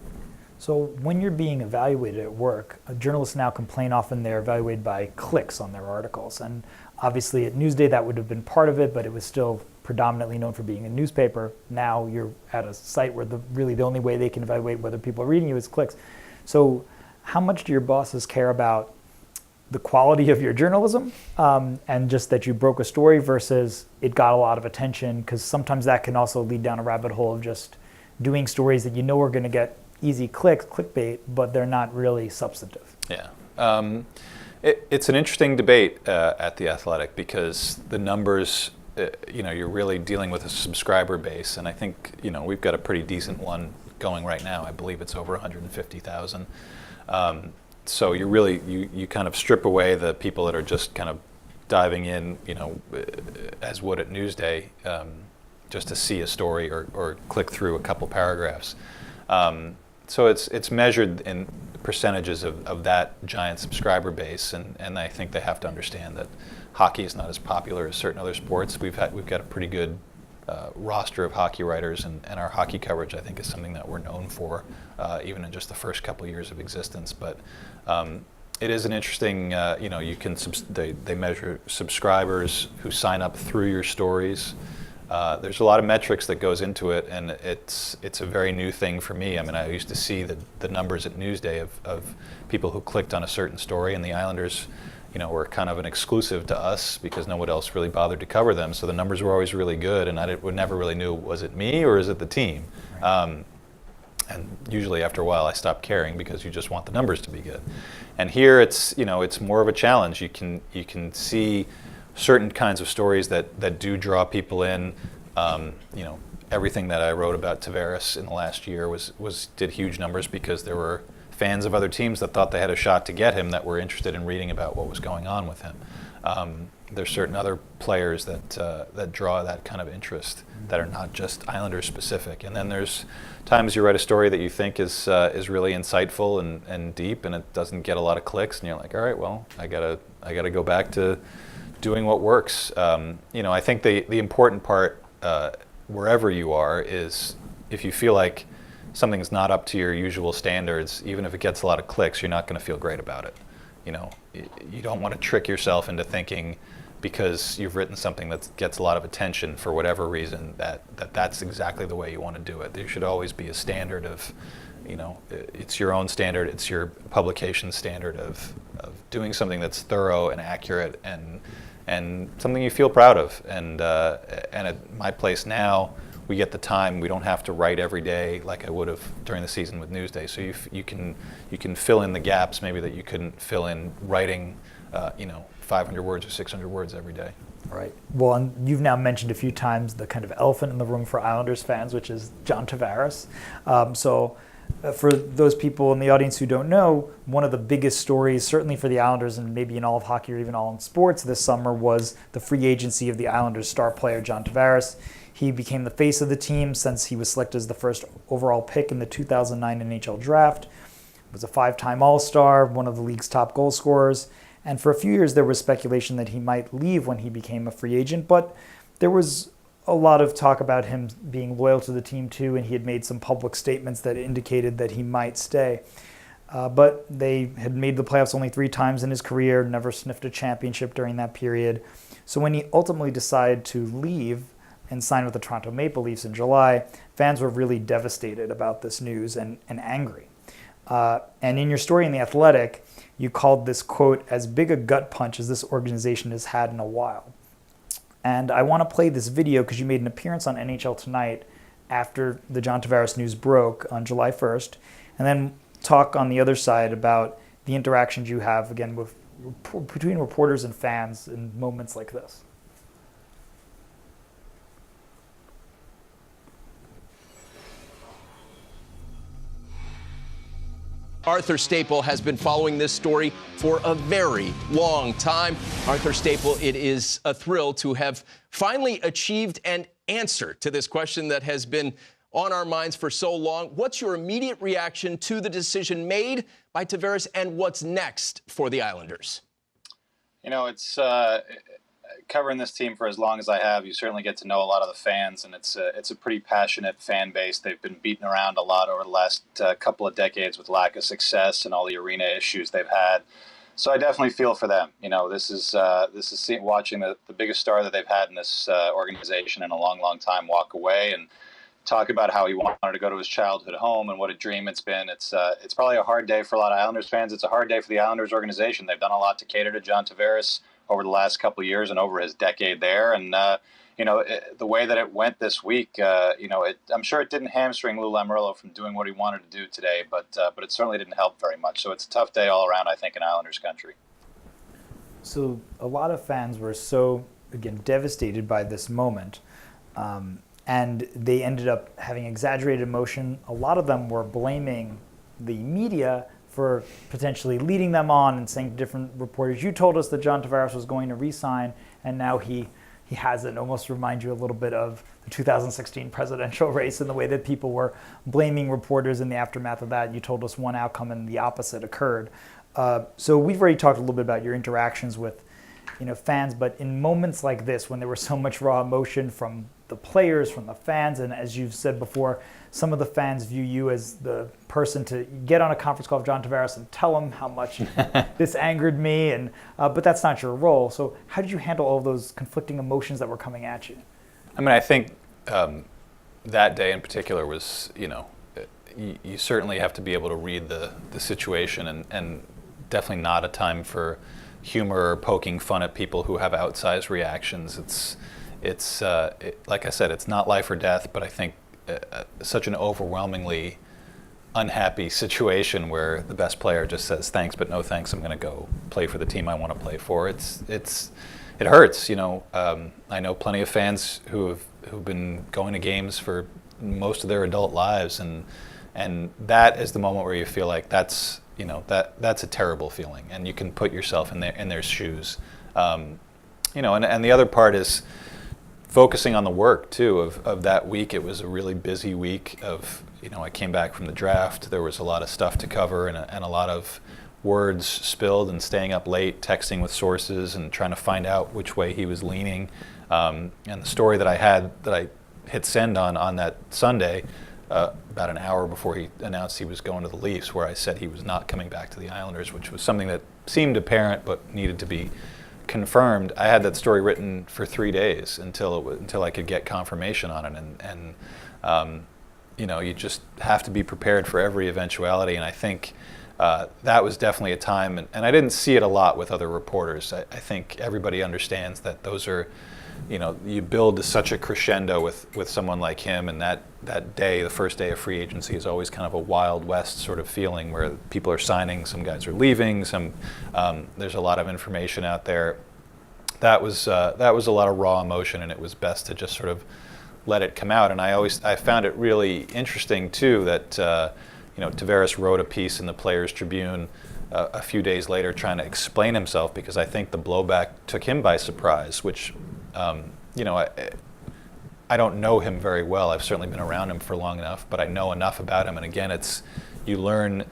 So when you're being evaluated at work, journalists now complain often they're evaluated by clicks on their articles. And obviously at Newsday that would have been part of it, but it was still predominantly known for being a newspaper. Now you're at a site where really the only way they can evaluate whether people are reading you is clicks. So how much do your bosses care about the quality of your journalism and just that you broke a story versus it got a lot of attention? Because sometimes that can also lead down a rabbit hole of just doing stories that are going to get easy clicks, clickbait, but they're not really substantive. Yeah. It's an interesting debate at The Athletic, because the numbers, you're really dealing with a subscriber base, and I think, we've got a pretty decent one going right now. I believe it's over 150,000. So you kind of strip away the people that are just kind of diving in, as would at Newsday, just to see a story or click through a couple paragraphs. So it's measured in percentages of that giant subscriber base, and I think they have to understand that hockey is not as popular as certain other sports. We've got a pretty good roster of hockey writers, and our hockey coverage, I think, is something that we're known for, even in just the first couple of years of existence. But it is an interesting, they measure subscribers who sign up through your stories. There's a lot of metrics that goes into it, and it's a very new thing for me. I mean, I used to see the numbers at Newsday of people who clicked on a certain story, and the Islanders, were kind of an exclusive to us because no one else really bothered to cover them. So the numbers were always really good, and I never really knew, was it me or is it the team? Right. And usually after a while I stopped caring, because you just want the numbers to be good. And here it's more of a challenge. You can see certain kinds of stories that do draw people in. Everything that I wrote about Tavares in the last year did huge numbers, because there were fans of other teams that thought they had a shot to get him that were interested in reading about what was going on with him. There's certain other players that draw that kind of interest that are not just Islanders specific. And then there's times you write a story that you think is really insightful and deep, and it doesn't get a lot of clicks, and you're like, all right, well, I gotta go back to doing what works. I think the important part, wherever you are, is if you feel like something's not up to your usual standards, even if it gets a lot of clicks, you're not going to feel great about it. You don't want to trick yourself into thinking, because you've written something that gets a lot of attention for whatever reason, that's exactly the way you want to do it. There should always be a standard of, it's your own standard, it's your publication standard of doing something that's thorough and accurate and something you feel proud of. And at my place now, we get the time. We don't have to write every day like I would have during the season with Newsday. So you can fill in the gaps maybe that you couldn't fill in writing, 500 words or 600 words every day. Right. Well, and you've now mentioned a few times the kind of elephant in the room for Islanders fans, which is John Tavares. For those people in the audience who don't know, one of the biggest stories, certainly for the Islanders and maybe in all of hockey or even all in sports this summer, was the free agency of the Islanders' star player, John Tavares. He became the face of the team since he was selected as the first overall pick in the 2009 NHL draft. Was a 5-time All-Star, one of the league's top goal scorers. And for a few years, there was speculation that he might leave when he became a free agent. But there was a lot of talk about him being loyal to the team, too, and he had made some public statements that indicated that he might stay. But they had made the playoffs only 3 times in his career, never sniffed a championship during that period. So when he ultimately decided to leave and sign with the Toronto Maple Leafs in July, fans were really devastated about this news and angry. And in your story in The Athletic, you called this quote as big a gut punch as this organization has had in a while. And I want to play this video because you made an appearance on NHL Tonight after the John Tavares news broke on July 1st, and then talk on the other side about the interactions you have, again, between reporters and fans in moments like this. Arthur Staple has been following this story for a very long time. Arthur Staple, it is a thrill to have finally achieved an answer to this question that has been on our minds for so long. What's your immediate reaction to the decision made by Tavares, and what's next for the Islanders? You know, it's covering this team for as long as I have. You certainly get to know a lot of the fans, and it's a pretty passionate fan base. They've been beaten around a lot over the last couple of decades with lack of success and all the arena issues they've had. So I definitely feel for them. You know, this is watching the biggest star that they've had in this organization in a long, long time walk away and talk about how he wanted to go to his childhood home and what a dream it's been. It's probably a hard day for a lot of Islanders fans. It's a hard day for the Islanders organization. They've done a lot to cater to John Tavares over the last couple of years and over his decade there. And, the way that it went this week, I'm sure it didn't hamstring Lou Lamoriello from doing what he wanted to do today, but it certainly didn't help very much. So it's a tough day all around, I think, in Islanders country. So a lot of fans were so, again, devastated by this moment. And they ended up having exaggerated emotion. A lot of them were blaming the media for potentially leading them on and saying to different reporters, you told us that John Tavares was going to re-sign, and now he hasn't. Almost remind you a little bit of the 2016 presidential race and the way that people were blaming reporters in the aftermath of that. You told us one outcome and the opposite occurred. So we've already talked a little bit about your interactions with fans, but in moments like this, when there was so much raw emotion from the players, from the fans, and as you've said before, some of the fans view you as the person to get on a conference call with John Tavares and tell him how much this angered me, but that's not your role. So how did you handle all of those conflicting emotions that were coming at you? I mean, I think that day in particular was, you certainly have to be able to read the situation, and definitely not a time for humor or poking fun at people who have outsized reactions. It's like I said, it's not life or death, but I think such an overwhelmingly unhappy situation where the best player just says thanks but no thanks, I'm going to go play for the team I want to play for. It hurts. I know plenty of fans who've been going to games for most of their adult lives, and that is the moment where you feel like that's a terrible feeling, and you can put yourself in their shoes. And the other part is focusing on the work too of that week. It was a really busy week I came back from the draft. There was a lot of stuff to cover and a lot of words spilled, and staying up late, texting with sources and trying to find out which way he was leaning. And the story that I hit send on that Sunday, about an hour before he announced he was going to the Leafs, where I said he was not coming back to the Islanders, which was something that seemed apparent but needed to be confirmed. I had that story written for 3 days until I could get confirmation on it, and you just have to be prepared for every eventuality. And I think that was definitely a time, and I didn't see it a lot with other reporters. I think everybody understands that those are, you build to such a crescendo with someone like him, and that day, the first day of free agency, is always kind of a Wild West sort of feeling where people are signing, some guys are leaving, there's a lot of information out there. That was a lot of raw emotion, and it was best to just sort of let it come out. And I found it really interesting too that Tavares wrote a piece in the Players Tribune a few days later trying to explain himself, because I think the blowback took him by surprise, which I don't know him very well. I've certainly been around him for long enough, but I know enough about him. And again, you learn,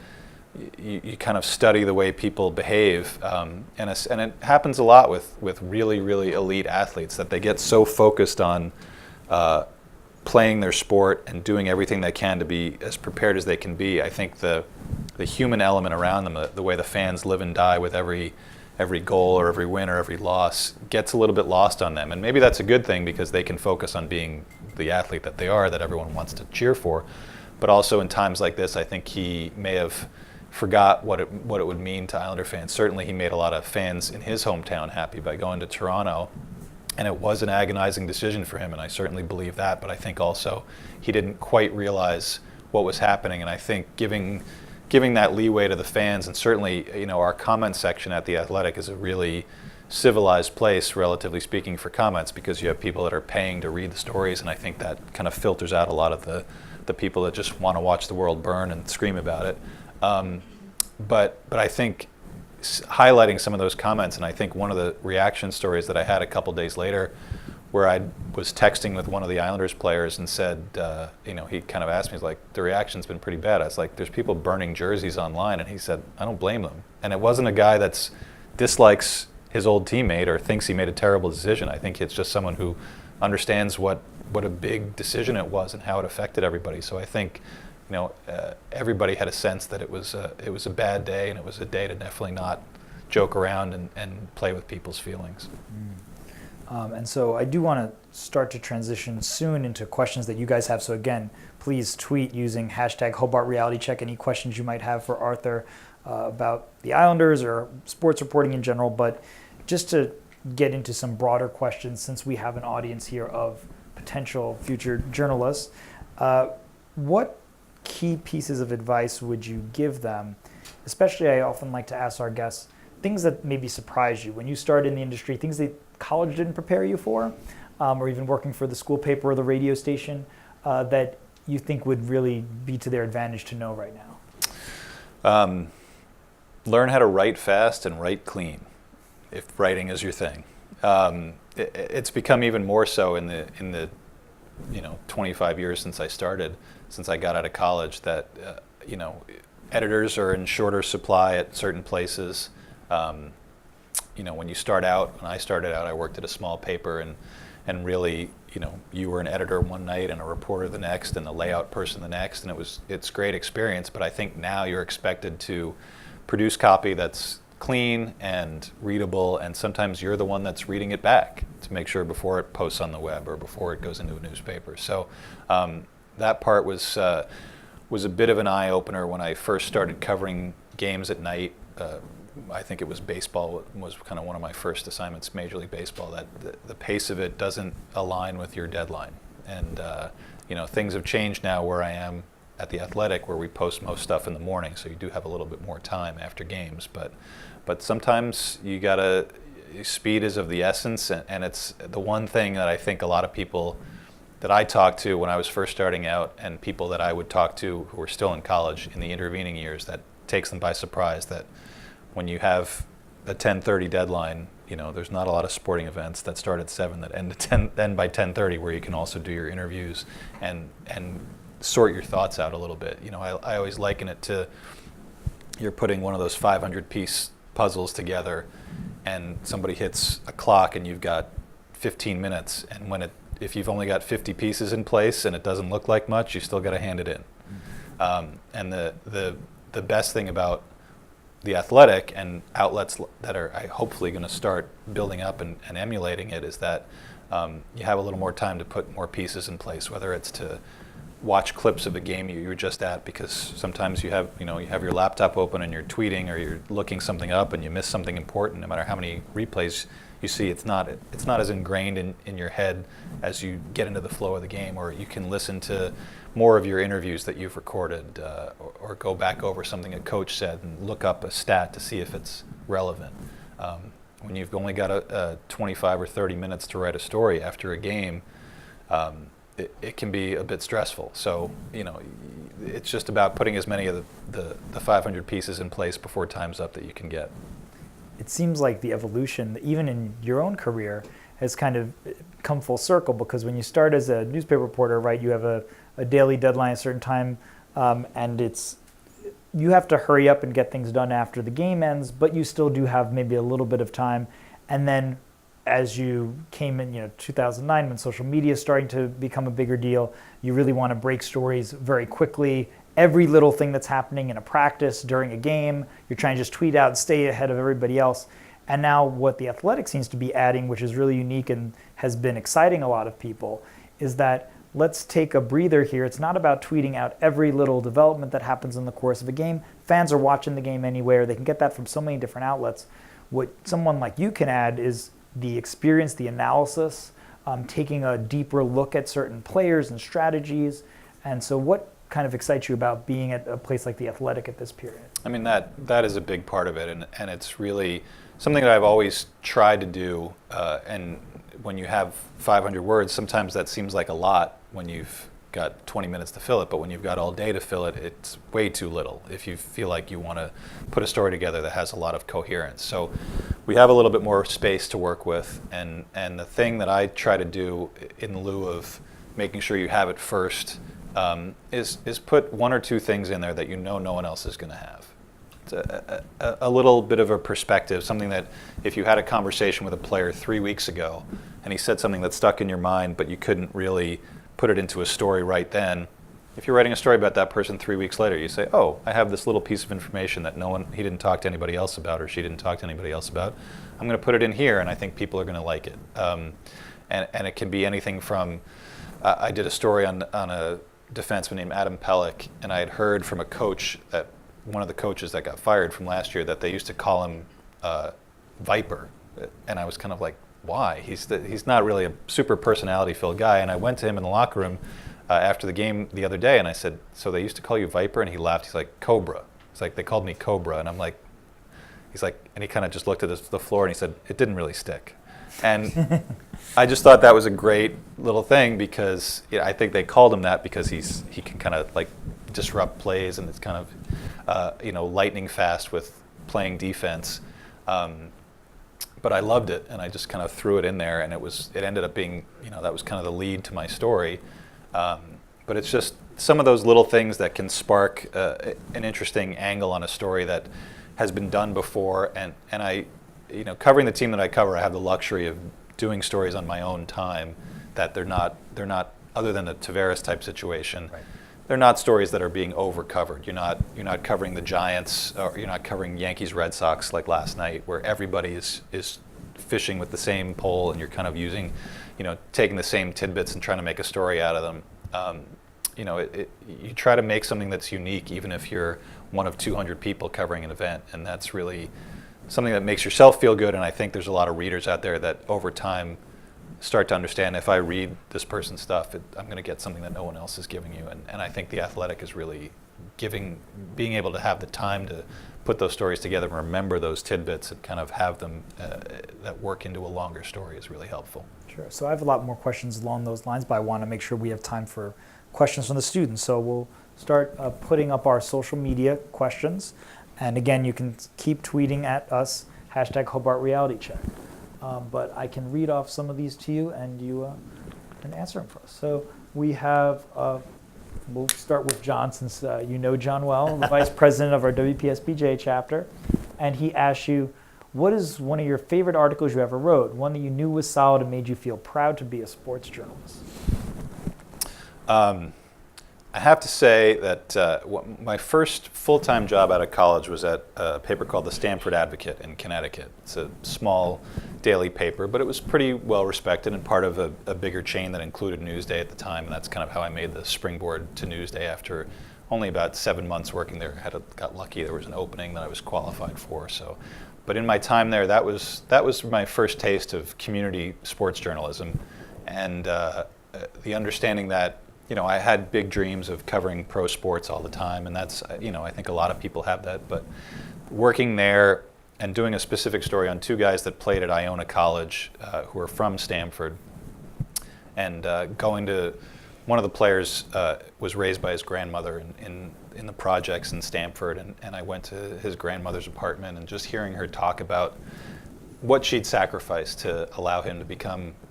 you kind of study the way people behave, and it happens a lot with really, really elite athletes, that they get so focused on playing their sport and doing everything they can to be as prepared as they can be. I think the human element around them, the way the fans live and die with every goal or every win or every loss, gets a little bit lost on them. And maybe that's a good thing, because they can focus on being the athlete that they are, that everyone wants to cheer for. But also in times like this, I think he may have forgot what it would mean to Islander fans. Certainly he made a lot of fans in his hometown happy by going to Toronto, and it was an agonizing decision for him, and I certainly believe that, but I think also he didn't quite realize what was happening, and I think giving that leeway to the fans, and certainly, you know, our comment section at The Athletic is a really civilized place, relatively speaking, for comments, because you have people that are paying to read the stories, and I think that kind of filters out a lot of the people that just want to watch the world burn and scream about it. But I think highlighting some of those comments, and I think one of the reaction stories that I had a couple days later, where I was texting with one of the Islanders players and said, you know, he kind of asked me, he's like, the reaction's been pretty bad. I was like, there's people burning jerseys online, and he said, I don't blame them. And it wasn't a guy that's dislikes his old teammate or thinks he made a terrible decision. I think it's just someone who understands what a big decision it was and how it affected everybody. So I think, you know, everybody had a sense that it was a bad day, and it was a day to definitely not joke around and play with people's feelings. And so I do want to start to transition soon into questions that you guys have. So again, please tweet using hashtag Hobart Reality Check any questions you might have for Arthur about the Islanders or sports reporting in general. But just to get into some broader questions, since we have an audience here of potential future journalists, what key pieces of advice would you give them? Especially, I often like to ask our guests things that maybe surprised you when you started in the industry, things that college didn't prepare you for, or even working for the school paper or the radio station, that you think would really be to their advantage to know right now? Learn how to write fast and write clean, if writing is your thing. It's become even more so in the 25 years since I got out of college, that editors are in shorter supply at certain places. When I started out, I worked at a small paper, and really, you were an editor one night and a reporter the next and a layout person the next, and it's a great experience. But I think now you're expected to produce copy that's clean and readable, and sometimes you're the one that's reading it back to make sure before it posts on the web or before it goes into a newspaper. So that part was a bit of an eye-opener when I first started covering games at night. I think it was baseball was kind of one of my first assignments, Major League Baseball, that the pace of it doesn't align with your deadline. And things have changed now where I am at The Athletic, where we post most stuff in the morning, so you do have a little bit more time after games. But sometimes speed is of the essence, and it's the one thing that I think a lot of people that I talked to when I was first starting out, and people that I would talk to who were still in college in the intervening years, that takes them by surprise, that when you have a 10:30 deadline, there's not a lot of sporting events that start at 7 that end by 10:30, where you can also do your interviews and sort your thoughts out a little bit. I always liken it to, you're putting one of those 500-piece puzzles together, and somebody hits a clock and you've got 15 minutes, and if you've only got 50 pieces in place and it doesn't look like much, you still got to hand it in. And the best thing about The Athletic and outlets that are hopefully going to start building up and emulating it is that you have a little more time to put more pieces in place, whether it's to watch clips of a game you were just at, because sometimes you have your laptop open and you're tweeting or you're looking something up and you miss something important. No matter how many replays you see, it's not as ingrained in your head as you get into the flow of the game. Or you can listen to more of your interviews that you've recorded, or go back over something a coach said and look up a stat to see if it's relevant. When you've only got a 25 or 30 minutes to write a story after a game, it can be a bit stressful. So it's just about putting as many of the 500 pieces in place before time's up that you can get. It seems like the evolution, even in your own career, has kind of come full circle, because when you start as a newspaper reporter, right, you have a daily deadline at a certain time, and you have to hurry up and get things done after the game ends, but you still do have maybe a little bit of time. And then as you came in, 2009, when social media is starting to become a bigger deal, you really want to break stories very quickly. Every little thing that's happening in a practice, during a game, you're trying to just tweet out and stay ahead of everybody else. And now what The Athletic seems to be adding, which is really unique and has been exciting a lot of people, is that let's take a breather here. It's not about tweeting out every little development that happens in the course of a game. Fans are watching the game anywhere. They can get that from so many different outlets. What someone like you can add is the experience, the analysis, taking a deeper look at certain players and strategies. And so what kind of excites you about being at a place like The Athletic at this period? I mean, that is a big part of it, and it's really something that I've always tried to do. And when you have 500 words, sometimes that seems like a lot when you've got 20 minutes to fill it, but when you've got all day to fill it, it's way too little if you feel like you want to put a story together that has a lot of coherence. So we have a little bit more space to work with, and the thing that I try to do in lieu of making sure you have it first is put one or two things in there that you know no one else is going to have. It's a little bit of a perspective, something that if you had a conversation with a player 3 weeks ago and he said something that stuck in your mind but you couldn't really put it into a story right then, if you're writing a story about that person 3 weeks later, you say, oh, I have this little piece of information that he didn't talk to anybody else about, or she didn't talk to anybody else about. I'm going to put it in here, and I think people are going to like it. And it can be anything from, I did a story on a defenseman named Adam Pelech, and I had heard from a coach, that one of the coaches that got fired from last year, that they used to call him Viper. And I was kind of like, why? He's not really a super personality-filled guy. And I went to him in the locker room after the game the other day, and I said, so they used to call you Viper? And he laughed. He's like, Cobra. It's like, they called me Cobra. And I'm like, he's like, and he kind of just looked at the floor and he said, it didn't really stick. And I just thought that was a great little thing, because I think they called him that because he can kind of like disrupt plays, and it's kind of lightning fast with playing defense. But I loved it, and I just kind of threw it in there, and it ended up being, that was kind of the lead to my story. But it's just some of those little things that can spark an interesting angle on a story that has been done before. And I, covering the team that I cover, I have the luxury of doing stories on my own time that they're not other than a Tavares type situation. Right. They're not stories that are being over-covered. You're not covering the Giants, or you're not covering Yankees, Red Sox like last night, where everybody is fishing with the same pole, and you're kind of using, taking the same tidbits and trying to make a story out of them. You try to make something that's unique, even if you're one of 200 people covering an event, and that's really something that makes yourself feel good. And I think there's a lot of readers out there that over time start to understand, if I read this person's stuff, I'm going to get something that no one else is giving you. And I think The Athletic is really being able to have the time to put those stories together and remember those tidbits and kind of have them that work into a longer story is really helpful. Sure. So I have a lot more questions along those lines, but I want to make sure we have time for questions from the students. So we'll start putting up our social media questions. And again, you can keep tweeting at us, #HobartRealityCheck. But I can read off some of these to you, and you can answer them for us. So we have, we'll start with John, since you know John well, the vice president of our WPSBJ chapter. And he asks you, what is one of your favorite articles you ever wrote? One that you knew was solid and made you feel proud to be a sports journalist? I have to say that my first full-time job out of college was at a paper called the Stamford Advocate in Connecticut. It's a small daily paper, but it was pretty well respected and part of a bigger chain that included Newsday at the time, and that's kind of how I made the springboard to Newsday after only about 7 months working there. Got lucky, there was an opening that I was qualified for. But in my time there, that was my first taste of community sports journalism, and the understanding that I had big dreams of covering pro sports all the time, and that's, I think a lot of people have that, but working there and doing a specific story on two guys that played at Iona College who are from Stamford, and going to, one of the players was raised by his grandmother in the projects in Stamford, and I went to his grandmother's apartment, and just hearing her talk about what she'd sacrificed to allow him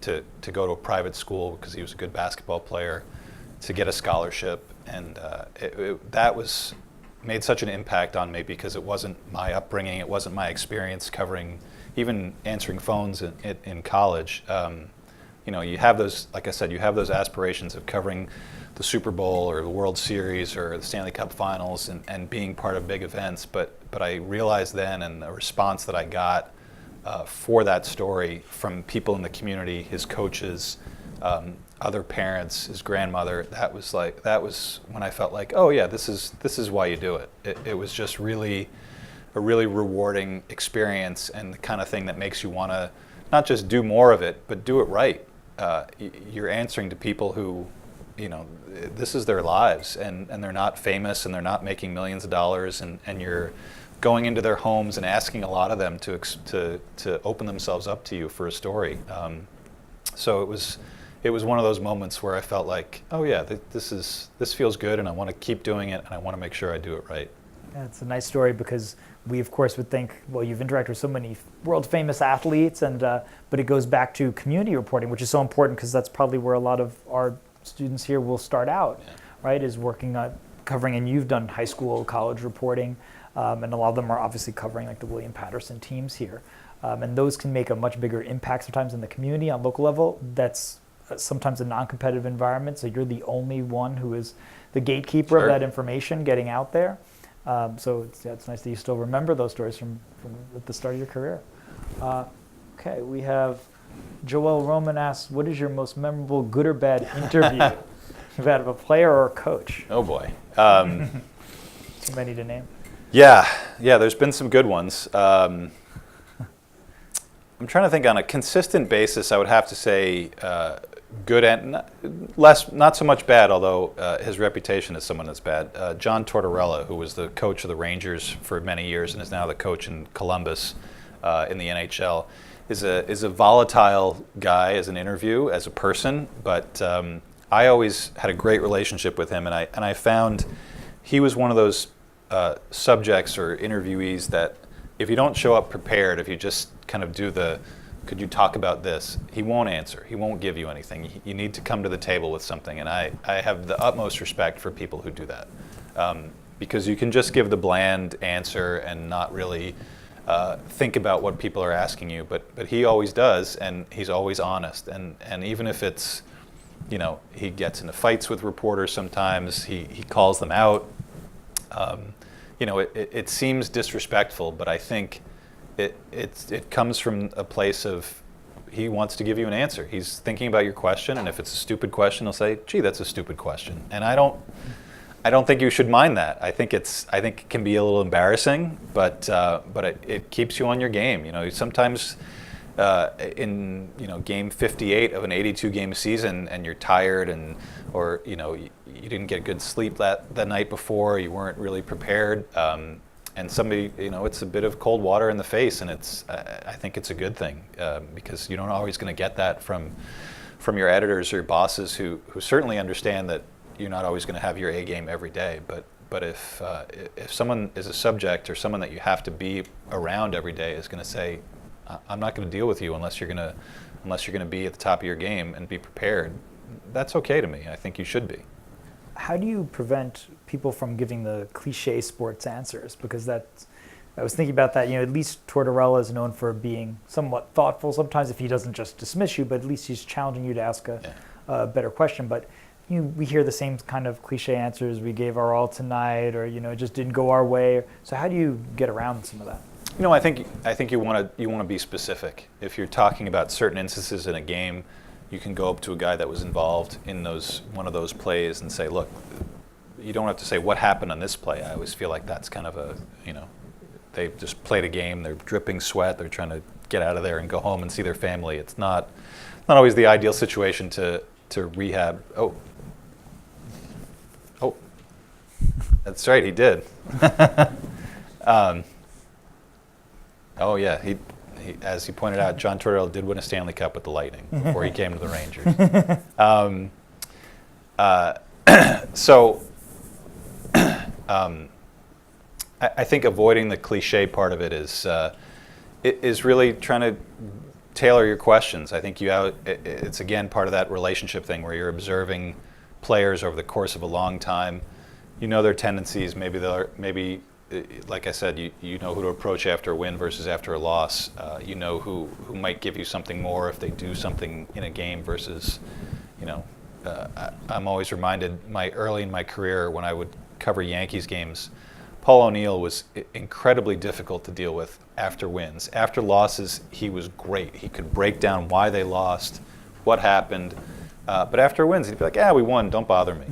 to go to a private school because he was a good basketball player, to get a scholarship, and that made such an impact on me, because it wasn't my upbringing, it wasn't my experience covering, even answering phones in college. You have those, like I said, you have those aspirations of covering the Super Bowl or the World Series or the Stanley Cup Finals and being part of big events, but I realized then, and the response that I got for that story from people in the community, his coaches, other parents, his grandmother, that was when I felt like, oh yeah, this is why you do it. It was just really a really rewarding experience, and the kind of thing that makes you want to not just do more of it, but do it right. You're answering to people who, this is their lives, and they're not famous, and they're not making millions of dollars, and you're going into their homes and asking a lot of them to open themselves up to you for a story. So it was one of those moments where I felt like, oh yeah, this feels good, and I want to keep doing it, and I want to make sure I do it right. Yeah, it's a nice story because we, of course, would think, well, you've interacted with so many world-famous athletes, but it goes back to community reporting, which is so important because that's probably where a lot of our students here will start out, right, is working on covering, and you've done high school, college reporting, and a lot of them are obviously covering like the William Patterson teams here. And those can make a much bigger impact sometimes in the community on local level. That's sometimes a non-competitive environment, so you're the only one who is the gatekeeper of that information getting out there. So it's nice that you still remember those stories from at the start of your career. Okay, we have Joel Roman asks, what is your most memorable good or bad interview you've had of a player or a coach? Oh boy. Too many to name. Yeah, there's been some good ones. I'm trying to think on a consistent basis, I would have to say good and not so much bad, although his reputation is someone that's bad. John Tortorella, who was the coach of the Rangers for many years and is now the coach in Columbus in the NHL, is a volatile guy as an interview, as a person, but I always had a great relationship with him, and I found he was one of those subjects or interviewees that if you don't show up prepared, if you just kind of do could you talk about this? He won't answer. He won't give you anything. You need to come to the table with something, and I have the utmost respect for people who do that, because you can just give the bland answer and not really think about what people are asking you, but he always does, and he's always honest, and even if it's, he gets into fights with reporters sometimes, he calls them out. It seems disrespectful, but I think it comes from a place of he wants to give you an answer. He's thinking about your question, and if it's a stupid question, he'll say, "Gee, that's a stupid question." And I don't think you should mind that. I think it can be a little embarrassing, but it keeps you on your game. Sometimes in game 58 of an 82 game season, and you're tired, or you didn't get good sleep that night before, you weren't really prepared, and somebody, it's a bit of cold water in the face, and I think it's a good thing, because you're not always going to get that from your editors or your bosses who certainly understand that you're not always going to have your A game every day, but if someone is a subject or someone that you have to be around every day is going to say, I'm not going to deal with you unless you're going to be at the top of your game and be prepared, that's okay to me. I think you should be. How do you prevent people from giving the cliche sports answers? Because I was thinking about that. At least Tortorella is known for being somewhat thoughtful sometimes, if he doesn't just dismiss you, but at least he's challenging you to ask a better question. But we hear the same kind of cliche answers. We gave our all tonight, or it just didn't go our way. So how do you get around some of that? I think you want to be specific. If you're talking about certain instances in a game, you can go up to a guy that was involved in one of those plays and say, look, you don't have to say what happened on this play. I always feel like that's kind of they just played a game, they're dripping sweat, they're trying to get out of there and go home and see their family. It's not always the ideal situation to rehab. Oh, that's right, he did. Oh yeah, he, as he pointed out, John Tavares did win a Stanley Cup with the Lightning before he came to the Rangers. I think avoiding the cliche part of it is really trying to tailor your questions. I think it's again part of that relationship thing where you're observing players over the course of a long time. You know their tendencies. Maybe like I said, you know who to approach after a win versus after a loss. You know who might give you something more if they do something in a game versus, I'm always reminded early in my career when I would cover Yankees games, Paul O'Neill was incredibly difficult to deal with after wins. After losses, he was great. He could break down why they lost, what happened. But after wins, he'd be like, "Yeah, we won. Don't bother me,"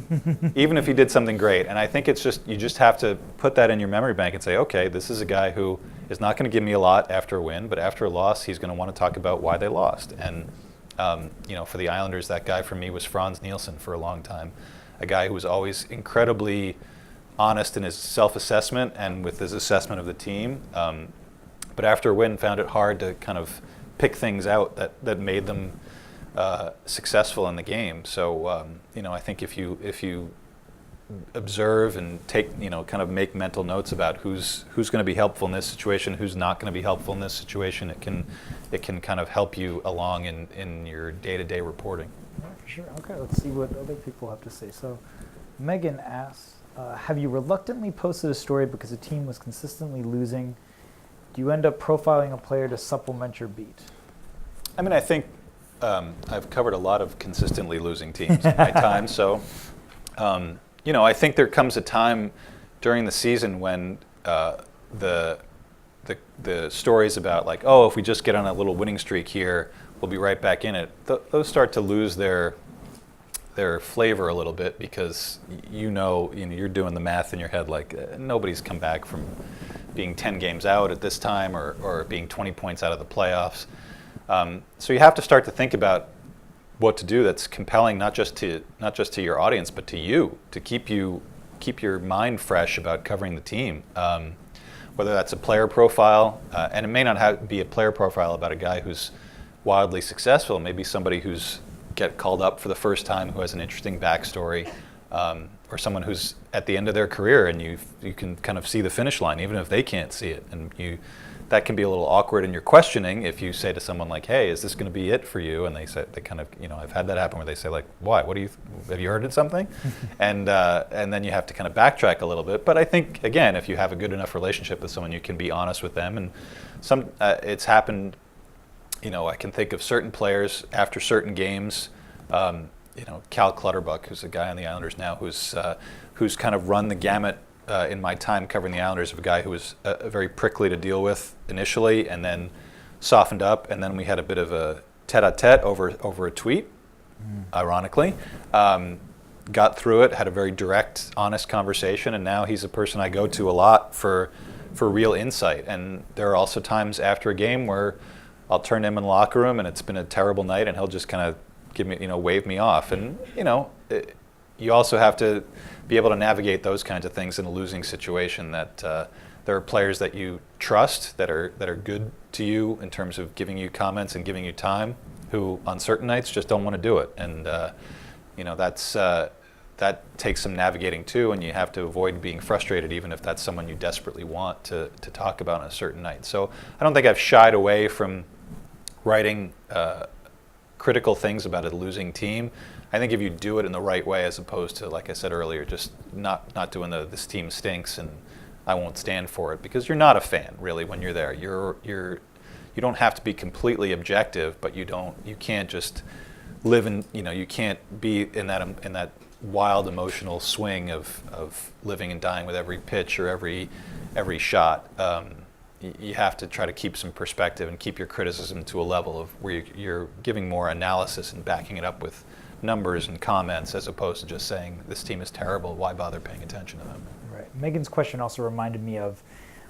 even if he did something great. And I think it's just you just have to put that in your memory bank and say, "Okay, this is a guy who is not going to give me a lot after a win, but after a loss, he's going to want to talk about why they lost." And for the Islanders, that guy for me was Franz Nielsen for a long time, a guy who was always incredibly honest in his self-assessment and with his assessment of the team. But after a win, found it hard to kind of pick things out that made them successful in the game. So I think if you observe and take kind of make mental notes about who's going to be helpful in this situation, who's not going to be helpful in this situation, it can kind of help you along in your day-to-day reporting. Sure. Okay. Let's see what other people have to say. So, Megan asks, have you reluctantly posted a story because a team was consistently losing? Do you end up profiling a player to supplement your beat? I mean, I think I've covered a lot of consistently losing teams in my time. So, I think there comes a time during the season when the stories about like, oh, if we just get on a little winning streak here, we'll be right back in it. Those start to lose their flavor a little bit because you're doing the math in your head like nobody's come back from being 10 games out at this time or being 20 points out of the playoffs. So you have to start to think about what to do that's compelling, not just to your audience, but to you, to keep your mind fresh about covering the team. Whether that's a player profile, and it may not be a player profile about a guy who's wildly successful, maybe somebody who's get called up for the first time who has an interesting backstory, or someone who's at the end of their career and you can kind of see the finish line even if they can't see it, and that can be a little awkward in your questioning if you say to someone like, "Hey, is this going to be it for you?" And they kind of I've had that happen where they say like, "Why? Have you heard of something?" and then you have to kind of backtrack a little bit. But I think again, if you have a good enough relationship with someone, you can be honest with them. And it's happened. I can think of certain players after certain games. Cal Clutterbuck, who's a guy on the Islanders now, who's kind of run the gamut in my time covering the Islanders, of a guy who was very prickly to deal with initially, and then softened up, and then we had a bit of a tete-a-tete over a tweet, ironically. Got through it, had a very direct, honest conversation, and now he's a person I go to a lot for real insight. And there are also times after a game where I'll turn to him in the locker room, and it's been a terrible night, and he'll just kind of give me, wave me off. And you also have to be able to navigate those kinds of things in a losing situation. That there are players that you trust that are good to you in terms of giving you comments and giving you time, who on certain nights just don't want to do it. And that takes some navigating too, and you have to avoid being frustrated, even if that's someone you desperately want to talk about on a certain night. So I don't think I've shied away from writing critical things about a losing team. I think if you do it in the right way, as opposed to, like I said earlier, just not doing this team stinks and I won't stand for it, because you're not a fan really when you're there. You don't have to be completely objective, but you can't just live in, you can't be in that wild emotional swing of living and dying with every pitch or every shot. You have to try to keep some perspective and keep your criticism to a level of where you're giving more analysis and backing it up with numbers and comments, as opposed to just saying this team is terrible, why bother paying attention to them? Right. Megan's question also reminded me of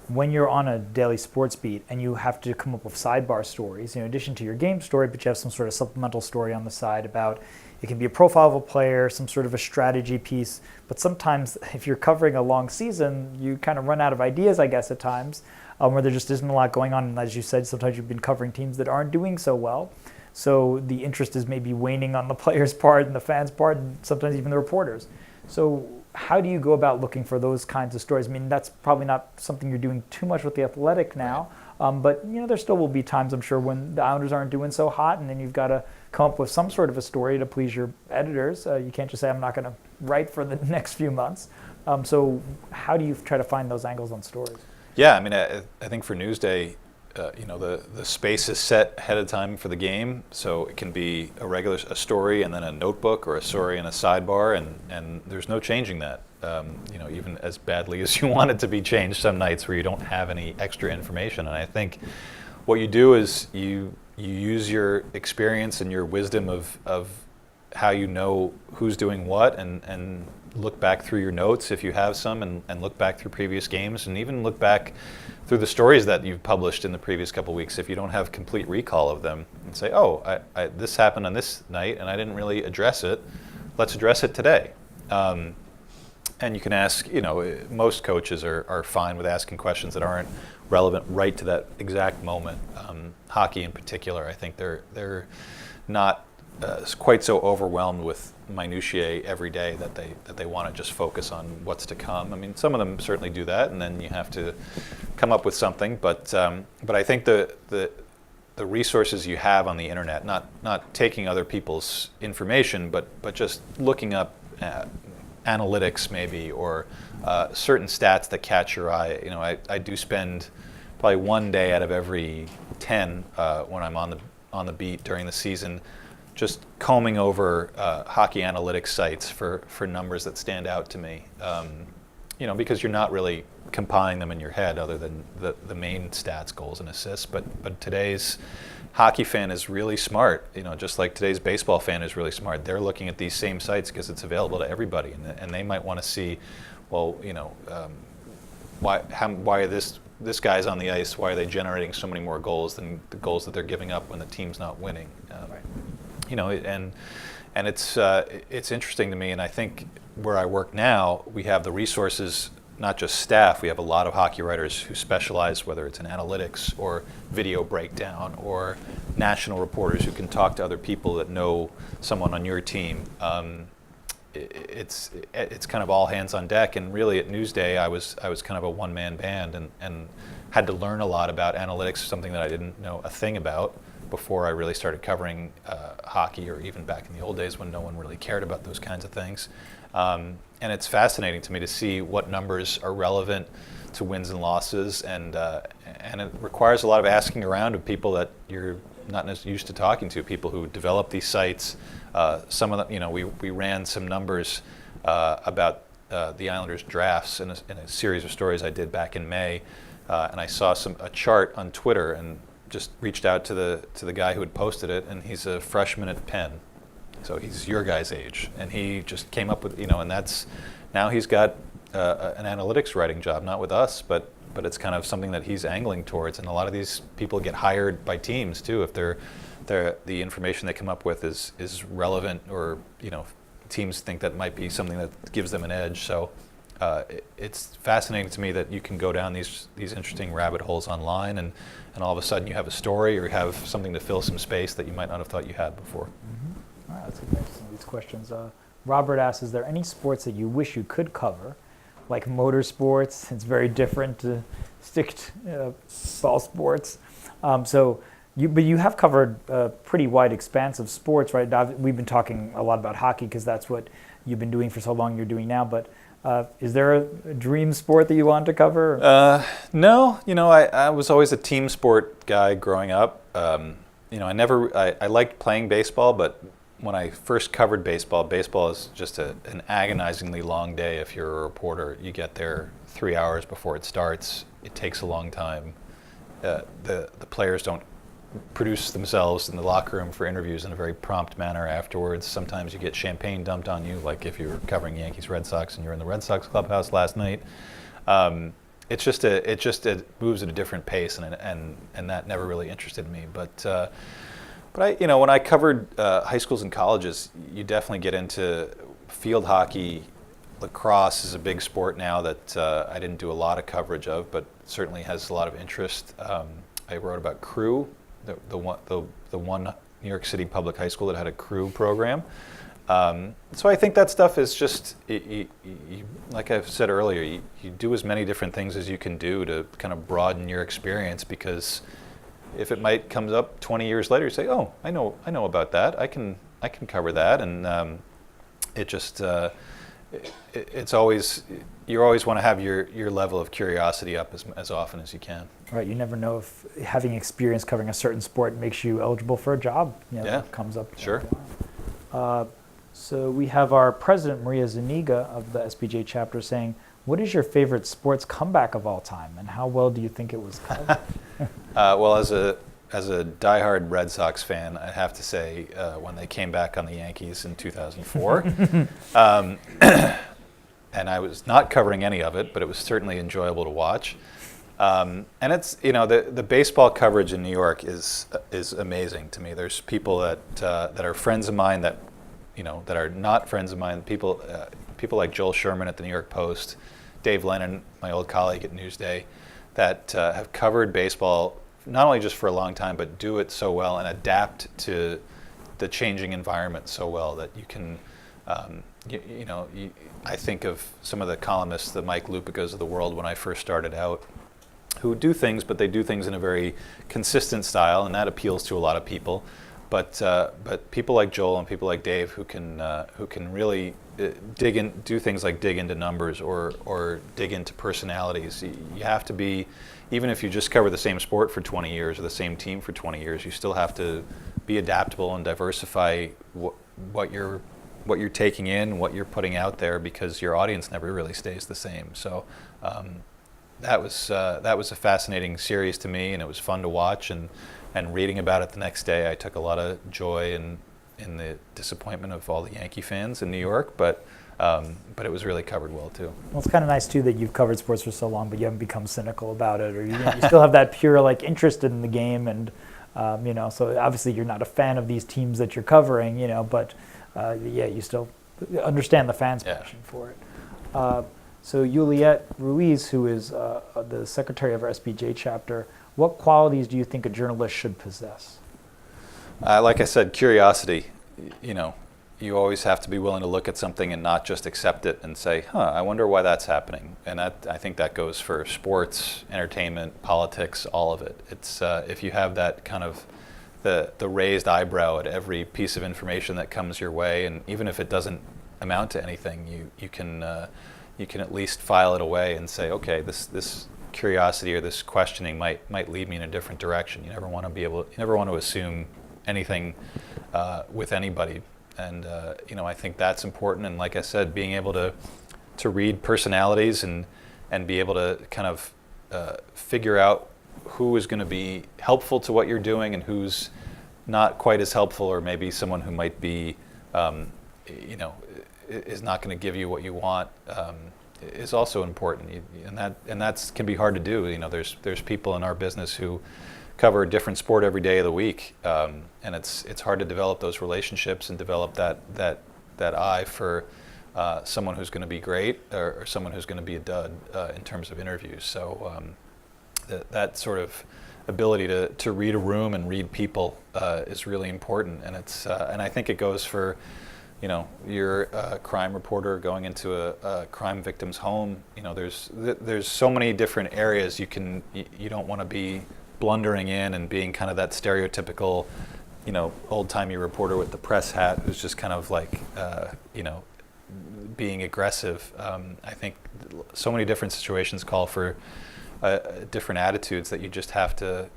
when you're on a daily sports beat and you have to come up with sidebar stories, in addition to your game story, but you have some sort of supplemental story on the side about, it can be a profile of a player, some sort of a strategy piece, but sometimes if you're covering a long season, you kind of run out of ideas, I guess, at times, where there just isn't a lot going on. And as you said, sometimes you've been covering teams that aren't doing so well. So the interest is maybe waning on the players' part and the fans' part, and sometimes even the reporters. So how do you go about looking for those kinds of stories? I mean, that's probably not something you're doing too much with The Athletic now, but there still will be times, I'm sure, when the Islanders aren't doing so hot, and then you've got to come up with some sort of a story to please your editors. You can't just say, I'm not going to write for the next few months. So how do you try to find those angles on stories? Yeah, I mean, I think for Newsday, the space is set ahead of time for the game, so it can be a story and then a notebook, or a story and a sidebar, and there's no changing that. Even as badly as you want it to be changed some nights where you don't have any extra information. And I think what you do is you use your experience and your wisdom of how you know who's doing what, and look back through your notes if you have some, and look back through previous games, and even look back through the stories that you've published in the previous couple of weeks if you don't have complete recall of them, and say, oh, this happened on this night and I didn't really address it. Let's address it today. And you can ask, most coaches are fine with asking questions that aren't relevant right to that exact moment. Hockey in particular, I think they're not quite so overwhelmed with minutiae every day that they want to just focus on what's to come. I mean, some of them certainly do that, and then you have to come up with something. But I think the resources you have on the internet, not taking other people's information, but just looking up analytics maybe, or certain stats that catch your eye. I do spend probably one day out of every 10 when I'm on the beat during the season, just combing over hockey analytics sites for numbers that stand out to me. Because you're not really compiling them in your head other than the main stats, goals and assists. But today's hockey fan is really smart, just like today's baseball fan is really smart. They're looking at these same sites because it's available to everybody, and they might want to see, well, why are this guy's on the ice? Why are they generating so many more goals than the goals that they're giving up when the team's not winning? And it's interesting to me, and I think where I work now, we have the resources, not just staff. We have a lot of hockey writers who specialize, whether it's in analytics or video breakdown, or national reporters who can talk to other people that know someone on your team. It's kind of all hands on deck, and really at Newsday I was kind of a one-man band, and had to learn a lot about analytics, something that I didn't know a thing about before I really started covering hockey, or even back in the old days when no one really cared about those kinds of things. And it's fascinating to me to see what numbers are relevant to wins and losses, and it requires a lot of asking around of people that you're not necessarily used to talking to, people who develop these sites. Some of them, we ran some numbers about the Islanders drafts in a series of stories I did back in May, and I saw a chart on Twitter, and just reached out to the guy who had posted it, and he's a freshman at Penn, so he's your guy's age, and he just came up with, and that's, now he's got an analytics writing job, not with us, but it's kind of something that he's angling towards, and a lot of these people get hired by teams too if the information they come up with is relevant, or teams think that might be something that gives them an edge. So it's fascinating to me that you can go down these interesting rabbit holes online, and all of a sudden you have a story, or you have something to fill some space that you might not have thought you had before. Mm-hmm. All right, let's get back to some of these questions. Robert asks, is there any sports that you wish you could cover, like motorsports? It's very different to stick to ball sports. But you have covered a pretty wide expanse of sports, right? We've been talking a lot about hockey because that's what you've been doing for so long, you're doing now, but is there a dream sport that you want to cover? No, I was always a team sport guy growing up. I liked playing baseball, but when I first covered baseball is just an agonizingly long day. If you're a reporter, you get there 3 hours before it starts. It takes a long time. The players don't produce themselves in the locker room for interviews in a very prompt manner afterwards. Sometimes you get champagne dumped on you, like if you were covering Yankees Red Sox and you're in the Red Sox clubhouse last night. It moves at a different pace, and that never really interested me. But when I covered high schools and colleges, you definitely get into field hockey. Lacrosse is a big sport now that I didn't do a lot of coverage of, but certainly has a lot of interest. I wrote about crew, the one New York City public high school that had a crew program. So I think that stuff is just, like I've said earlier, you do as many different things as you can do to kind of broaden your experience, because if it might comes up 20 years later, you say, oh, I know about that. I can cover that, and it's always, you always want to have your level of curiosity up as often as you can. Right, you never know if having experience covering a certain sport makes you eligible for a job. Yeah, that comes up. Sure. So we have our president, Maria Zuniga of the SBJ chapter, saying, what is your favorite sports comeback of all time, and how well do you think it was covered? Well, as as a diehard Red Sox fan, I have to say when they came back on the Yankees in 2004, and I was not covering any of it, but it was certainly enjoyable to watch. And it's, the baseball coverage in New York is amazing to me. There's people that are friends of mine that are not friends of mine. People like Joel Sherman at the New York Post, Dave Lennon, my old colleague at Newsday, that have covered baseball not only just for a long time, but do it so well and adapt to the changing environment so well that you can. I think of some of the columnists, the Mike Lupicas of the world, when I first started out, who do things, but they do things in a very consistent style, and that appeals to a lot of people. But people like Joel and people like Dave who can really do things like dig into numbers or dig into personalities. You have to be, even if you just cover the same sport for 20 years or the same team for 20 years, you still have to be adaptable and diversify what you're taking in, what you're putting out there, because your audience never really stays the same. So that was a fascinating series to me, and it was fun to watch. And reading about it the next day, I took a lot of joy in the disappointment of all the Yankee fans in New York, but it was really covered well too. Well, it's kind of nice too that you've covered sports for so long, but you haven't become cynical about it, or you still have that pure interest in the game, and so obviously you're not a fan of these teams that you're covering, but you still understand the fans' passion for it. So Juliet Ruiz, who is the secretary of our SBJ chapter, what qualities do you think a journalist should possess? Like I said, curiosity. You always have to be willing to look at something and not just accept it and say, I wonder why that's happening. And I think that goes for sports, entertainment, politics, all of it. It's if you have that kind of the raised eyebrow at every piece of information that comes your way, and even if it doesn't amount to anything, you can at least file it away and say, okay, this curiosity or this questioning might lead me in a different direction. You never want to assume anything with anybody, and I think that's important. And like I said, being able to read personalities and be able to kind of figure out who is going to be helpful to what you're doing and who's not quite as helpful, or maybe someone who might be is not going to give you what you want, is also important. And that can be hard to do. There's people in our business who cover a different sport every day of the week, and it's hard to develop those relationships and develop that eye for someone who's going to be great or someone who's going to be a dud in terms of interviews. So that sort of ability to read a room and read people is really important, and and I think it goes for you're a crime reporter going into a crime victim's home. There's so many different areas you don't want to be blundering in and being kind of that stereotypical, old-timey reporter with the press hat who's just kind of being aggressive. I think so many different situations call for different attitudes that you just have to,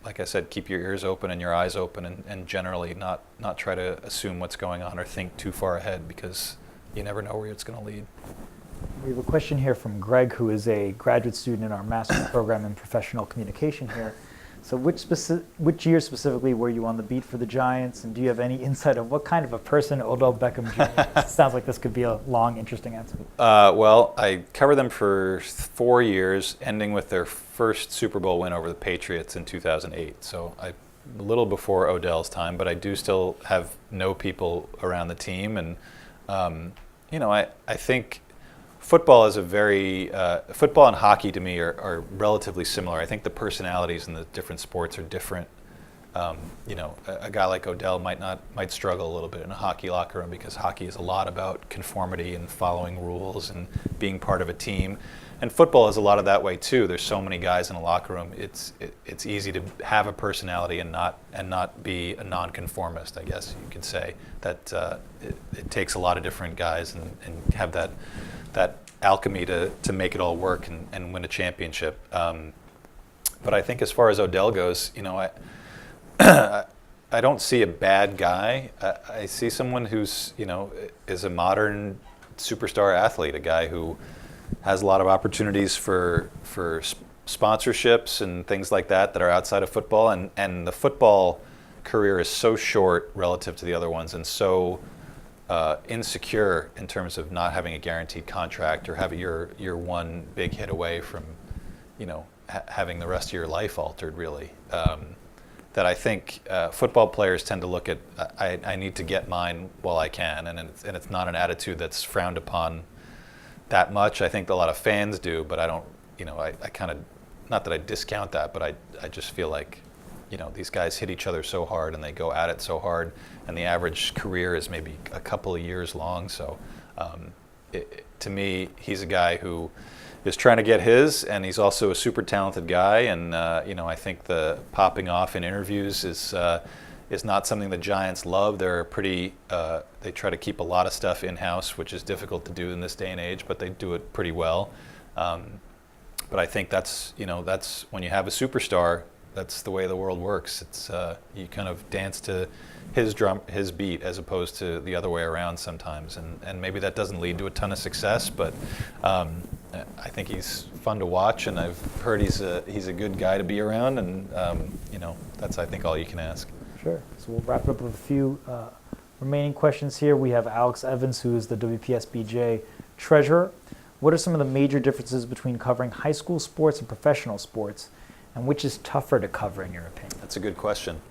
like I said, keep your ears open and your eyes open, and generally not try to assume what's going on or think too far ahead, because you never know where it's going to lead. We have a question here from Greg, who is a graduate student in our master's program in professional communication here. So which year specifically were you on the beat for the Giants, and do you have any insight of what kind of a person Odell Beckam Jr. is? Sounds like this could be a long, interesting answer. Well, I covered them for 4 years, ending with their first Super Bowl win over the Patriots in 2008. So a little before Odell's time, but I do still know people around the team, and I think football is football and hockey to me are relatively similar. I think the personalities in the different sports are different. A guy like Odell might struggle a little bit in a hockey locker room, because hockey is a lot about conformity and following rules and being part of a team. And football is a lot of that way too. There's so many guys in a locker room. It's easy to have a personality and not be a nonconformist, I guess you could say. That it takes a lot of different guys and have that alchemy to make it all work and win a championship. But I think as far as Odell goes, I don't see a bad guy. I see someone who's is a modern superstar athlete, a guy who has a lot of opportunities for sponsorships and things like that are outside of football, and the football career is so short relative to the other ones, and so insecure in terms of not having a guaranteed contract or having your one big hit away from, having the rest of your life altered, really. That I think football players tend to look at, I need to get mine while I can, and it's not an attitude that's frowned upon that much. I think a lot of fans do, but I don't, I kind of, not that I discount that, but I just feel like, these guys hit each other so hard and they go at it so hard, and the average career is maybe a couple of years long. So to me, he's a guy who is trying to get his, and he's also a super talented guy. And I think the popping off in interviews is not something the Giants love. They're they try to keep a lot of stuff in-house, which is difficult to do in this day and age, but they do it pretty well. But I think that's when you have a superstar, that's the way the world works. It's you kind of dance to his beat as opposed to the other way around sometimes, and maybe that doesn't lead to a ton of success, but I think he's fun to watch, and I've heard he's a good guy to be around, and that's, I think, all you can ask. Sure. So we'll wrap it up with a few remaining questions here. We have Alex Evans, who is the WPSBJ treasurer. What are some of the major differences between covering high school sports and professional sports, and which is tougher to cover, in your opinion? That's a good question.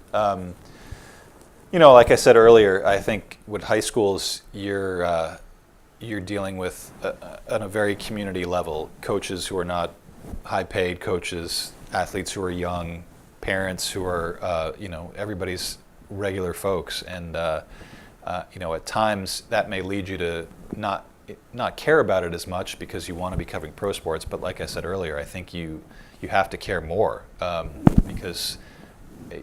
Like I said earlier, I think with high schools, you're dealing with on a very community level, coaches who are not high-paid coaches, athletes who are young, parents who are, everybody's regular folks, and at times that may lead you to not care about it as much because you want to be covering pro sports. But like I said earlier, I think you have to care more because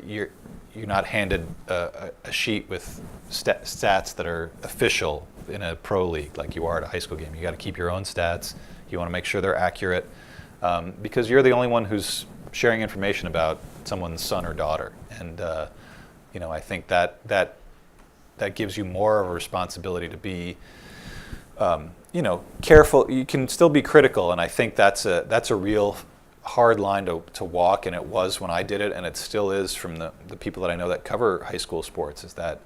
you're not handed a sheet with stats that are official in a pro league like you are at a high school game. You got to keep your own stats. You want to make sure they're accurate because you're the only one who's sharing information about someone's son or daughter. And I think that gives you more of a responsibility to be careful. You can still be critical, and I think that's a real hard line to walk, and it was when I did it, and it still is from the people that I know that cover high school sports, is that,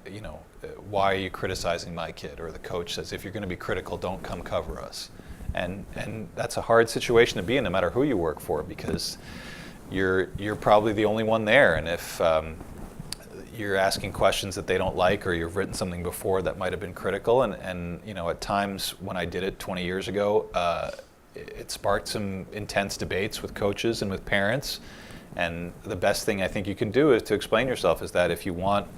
why are you criticizing my kid? Or the coach says, if you're going to be critical, don't come cover us. And that's a hard situation to be in, no matter who you work for, because you're probably the only one there, and if you're asking questions that they don't like, or you've written something before that might have been critical, and at times when I did it 20 years ago, it sparked some intense debates with coaches and with parents. And the best thing I think you can do is to explain yourself, is that if you want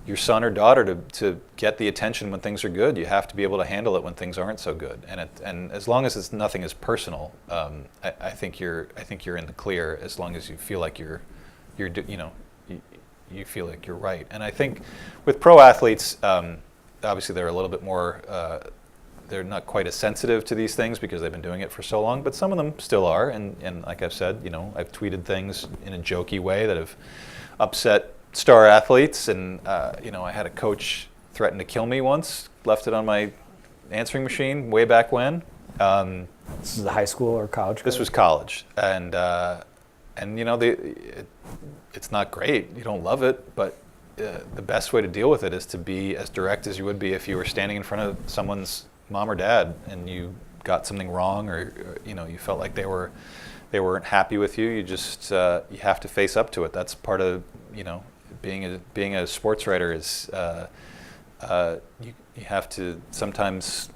your son or daughter to get the attention when things are good, you have to be able to handle it when things aren't so good. And as long as nothing is personal, I think you're in the clear, as long as you feel like you feel like you're right. And I think with pro athletes, obviously they're a little bit more, they're not quite as sensitive to these things because they've been doing it for so long, but some of them still are. And like I've said, I've tweeted things in a jokey way that have upset star athletes. And, I had a coach threaten to kill me once, left it on my answering machine way back when. This is a high school or college? This was college. And it's not great. You don't love it, but the best way to deal with it is to be as direct as you would be if you were standing in front of someone's mom or dad and you got something wrong, or you felt like they weren't happy with you. You just you have to face up to it. That's part of being a sports writer is you have to sometimes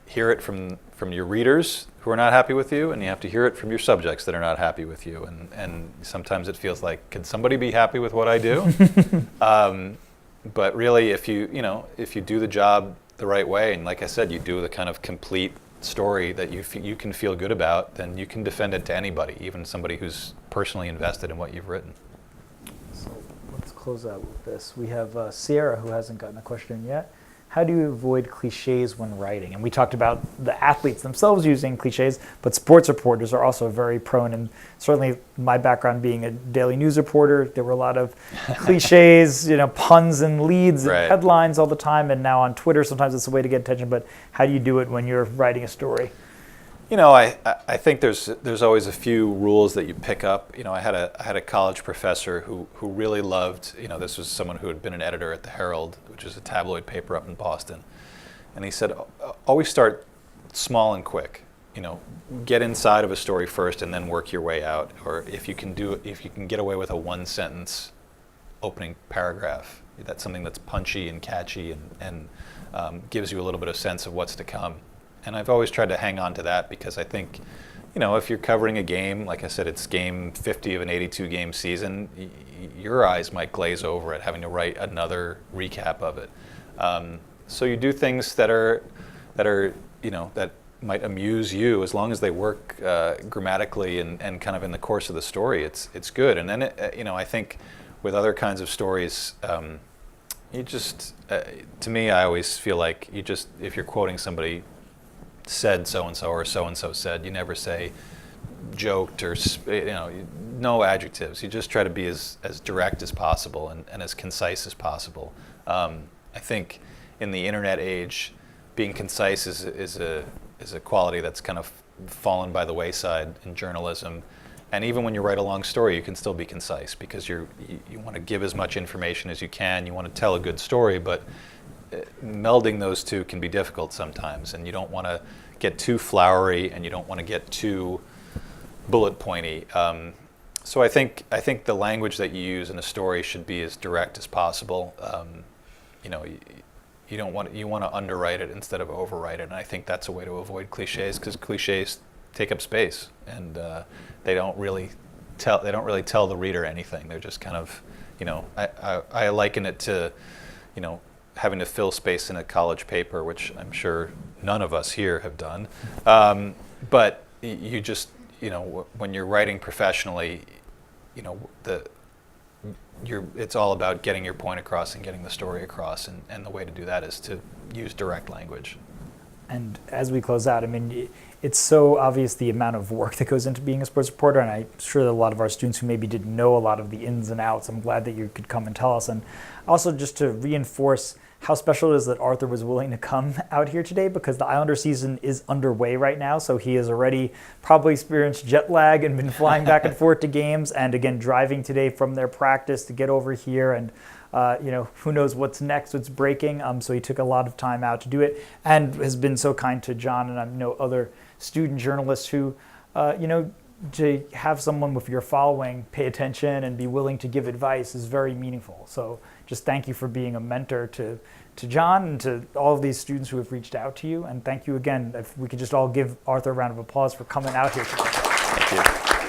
hear it from your readers who are not happy with you, and you have to hear it from your subjects that are not happy with you. And sometimes it feels like, can somebody be happy with what I do? But really, if you do the job the right way, and like I said, you do the kind of complete story that you can feel good about, then you can defend it to anybody, even somebody who's personally invested in what you've written. So let's close out with this. We have Sierra, who hasn't gotten a question yet. How do you avoid cliches when writing? And we talked about the athletes themselves using cliches, but sports reporters are also very prone. And certainly my background being a daily news reporter, there were a lot of cliches, puns and leads and headlines all the time. And now on Twitter, sometimes it's a way to get attention. But how do you do it when you're writing a story? I think there's always a few rules that you pick up. I had a college professor who really loved, this was someone who had been an editor at the Herald, which is a tabloid paper up in Boston. And he said, always start small and quick. Get inside of a story first and then work your way out. Or if you can get away with a one sentence opening paragraph, that's something that's punchy and catchy and gives you a little bit of sense of what's to come. And I've always tried to hang on to that because I think, if you're covering a game, like I said, it's game 50 of an 82 game season, your eyes might glaze over at having to write another recap of it. So you do things that are that might amuse you, as long as they work grammatically and kind of in the course of the story, it's good. And then I think with other kinds of stories, you just to me, I always feel like if you're quoting somebody, said so-and-so or so-and-so said, you never say joked or no adjectives. You just try to be as direct as possible and as concise as possible. I think in the internet age, being concise is a quality that's kind of fallen by the wayside in journalism. And even when you write a long story, you can still be concise because you want to give as much information as you can. You want to tell a good story, but melding those two can be difficult sometimes, and you don't want to get too flowery and you don't want to get too bullet pointy. So I think the language that you use in a story should be as direct as possible. You want to underwrite it instead of overwrite it, and I think that's a way to avoid cliches, because cliches take up space and they don't really tell the reader anything. They're just kind of, I liken it to, having to fill space in a college paper, which I'm sure none of us here have done. But you just, when you're writing professionally, it's all about getting your point across and getting the story across, and the way to do that is to use direct language. And as we close out, it's so obvious the amount of work that goes into being a sports reporter, and I'm sure that a lot of our students who maybe didn't know a lot of the ins and outs, I'm glad that you could come and tell us. And also just to reinforce how special it is that Arthur was willing to come out here today, because the Islander season is underway right now, so he has already probably experienced jet lag and been flying back and forth to games, and again driving today from their practice to get over here, and who knows what's next, what's breaking. So he took a lot of time out to do it, and has been so kind to John and I know other student journalists who, to have someone with your following pay attention and be willing to give advice is very meaningful. So just thank you for being a mentor to John and to all of these students who have reached out to you. And thank you again. If we could just all give Arthur a round of applause for coming out here today. Thank you.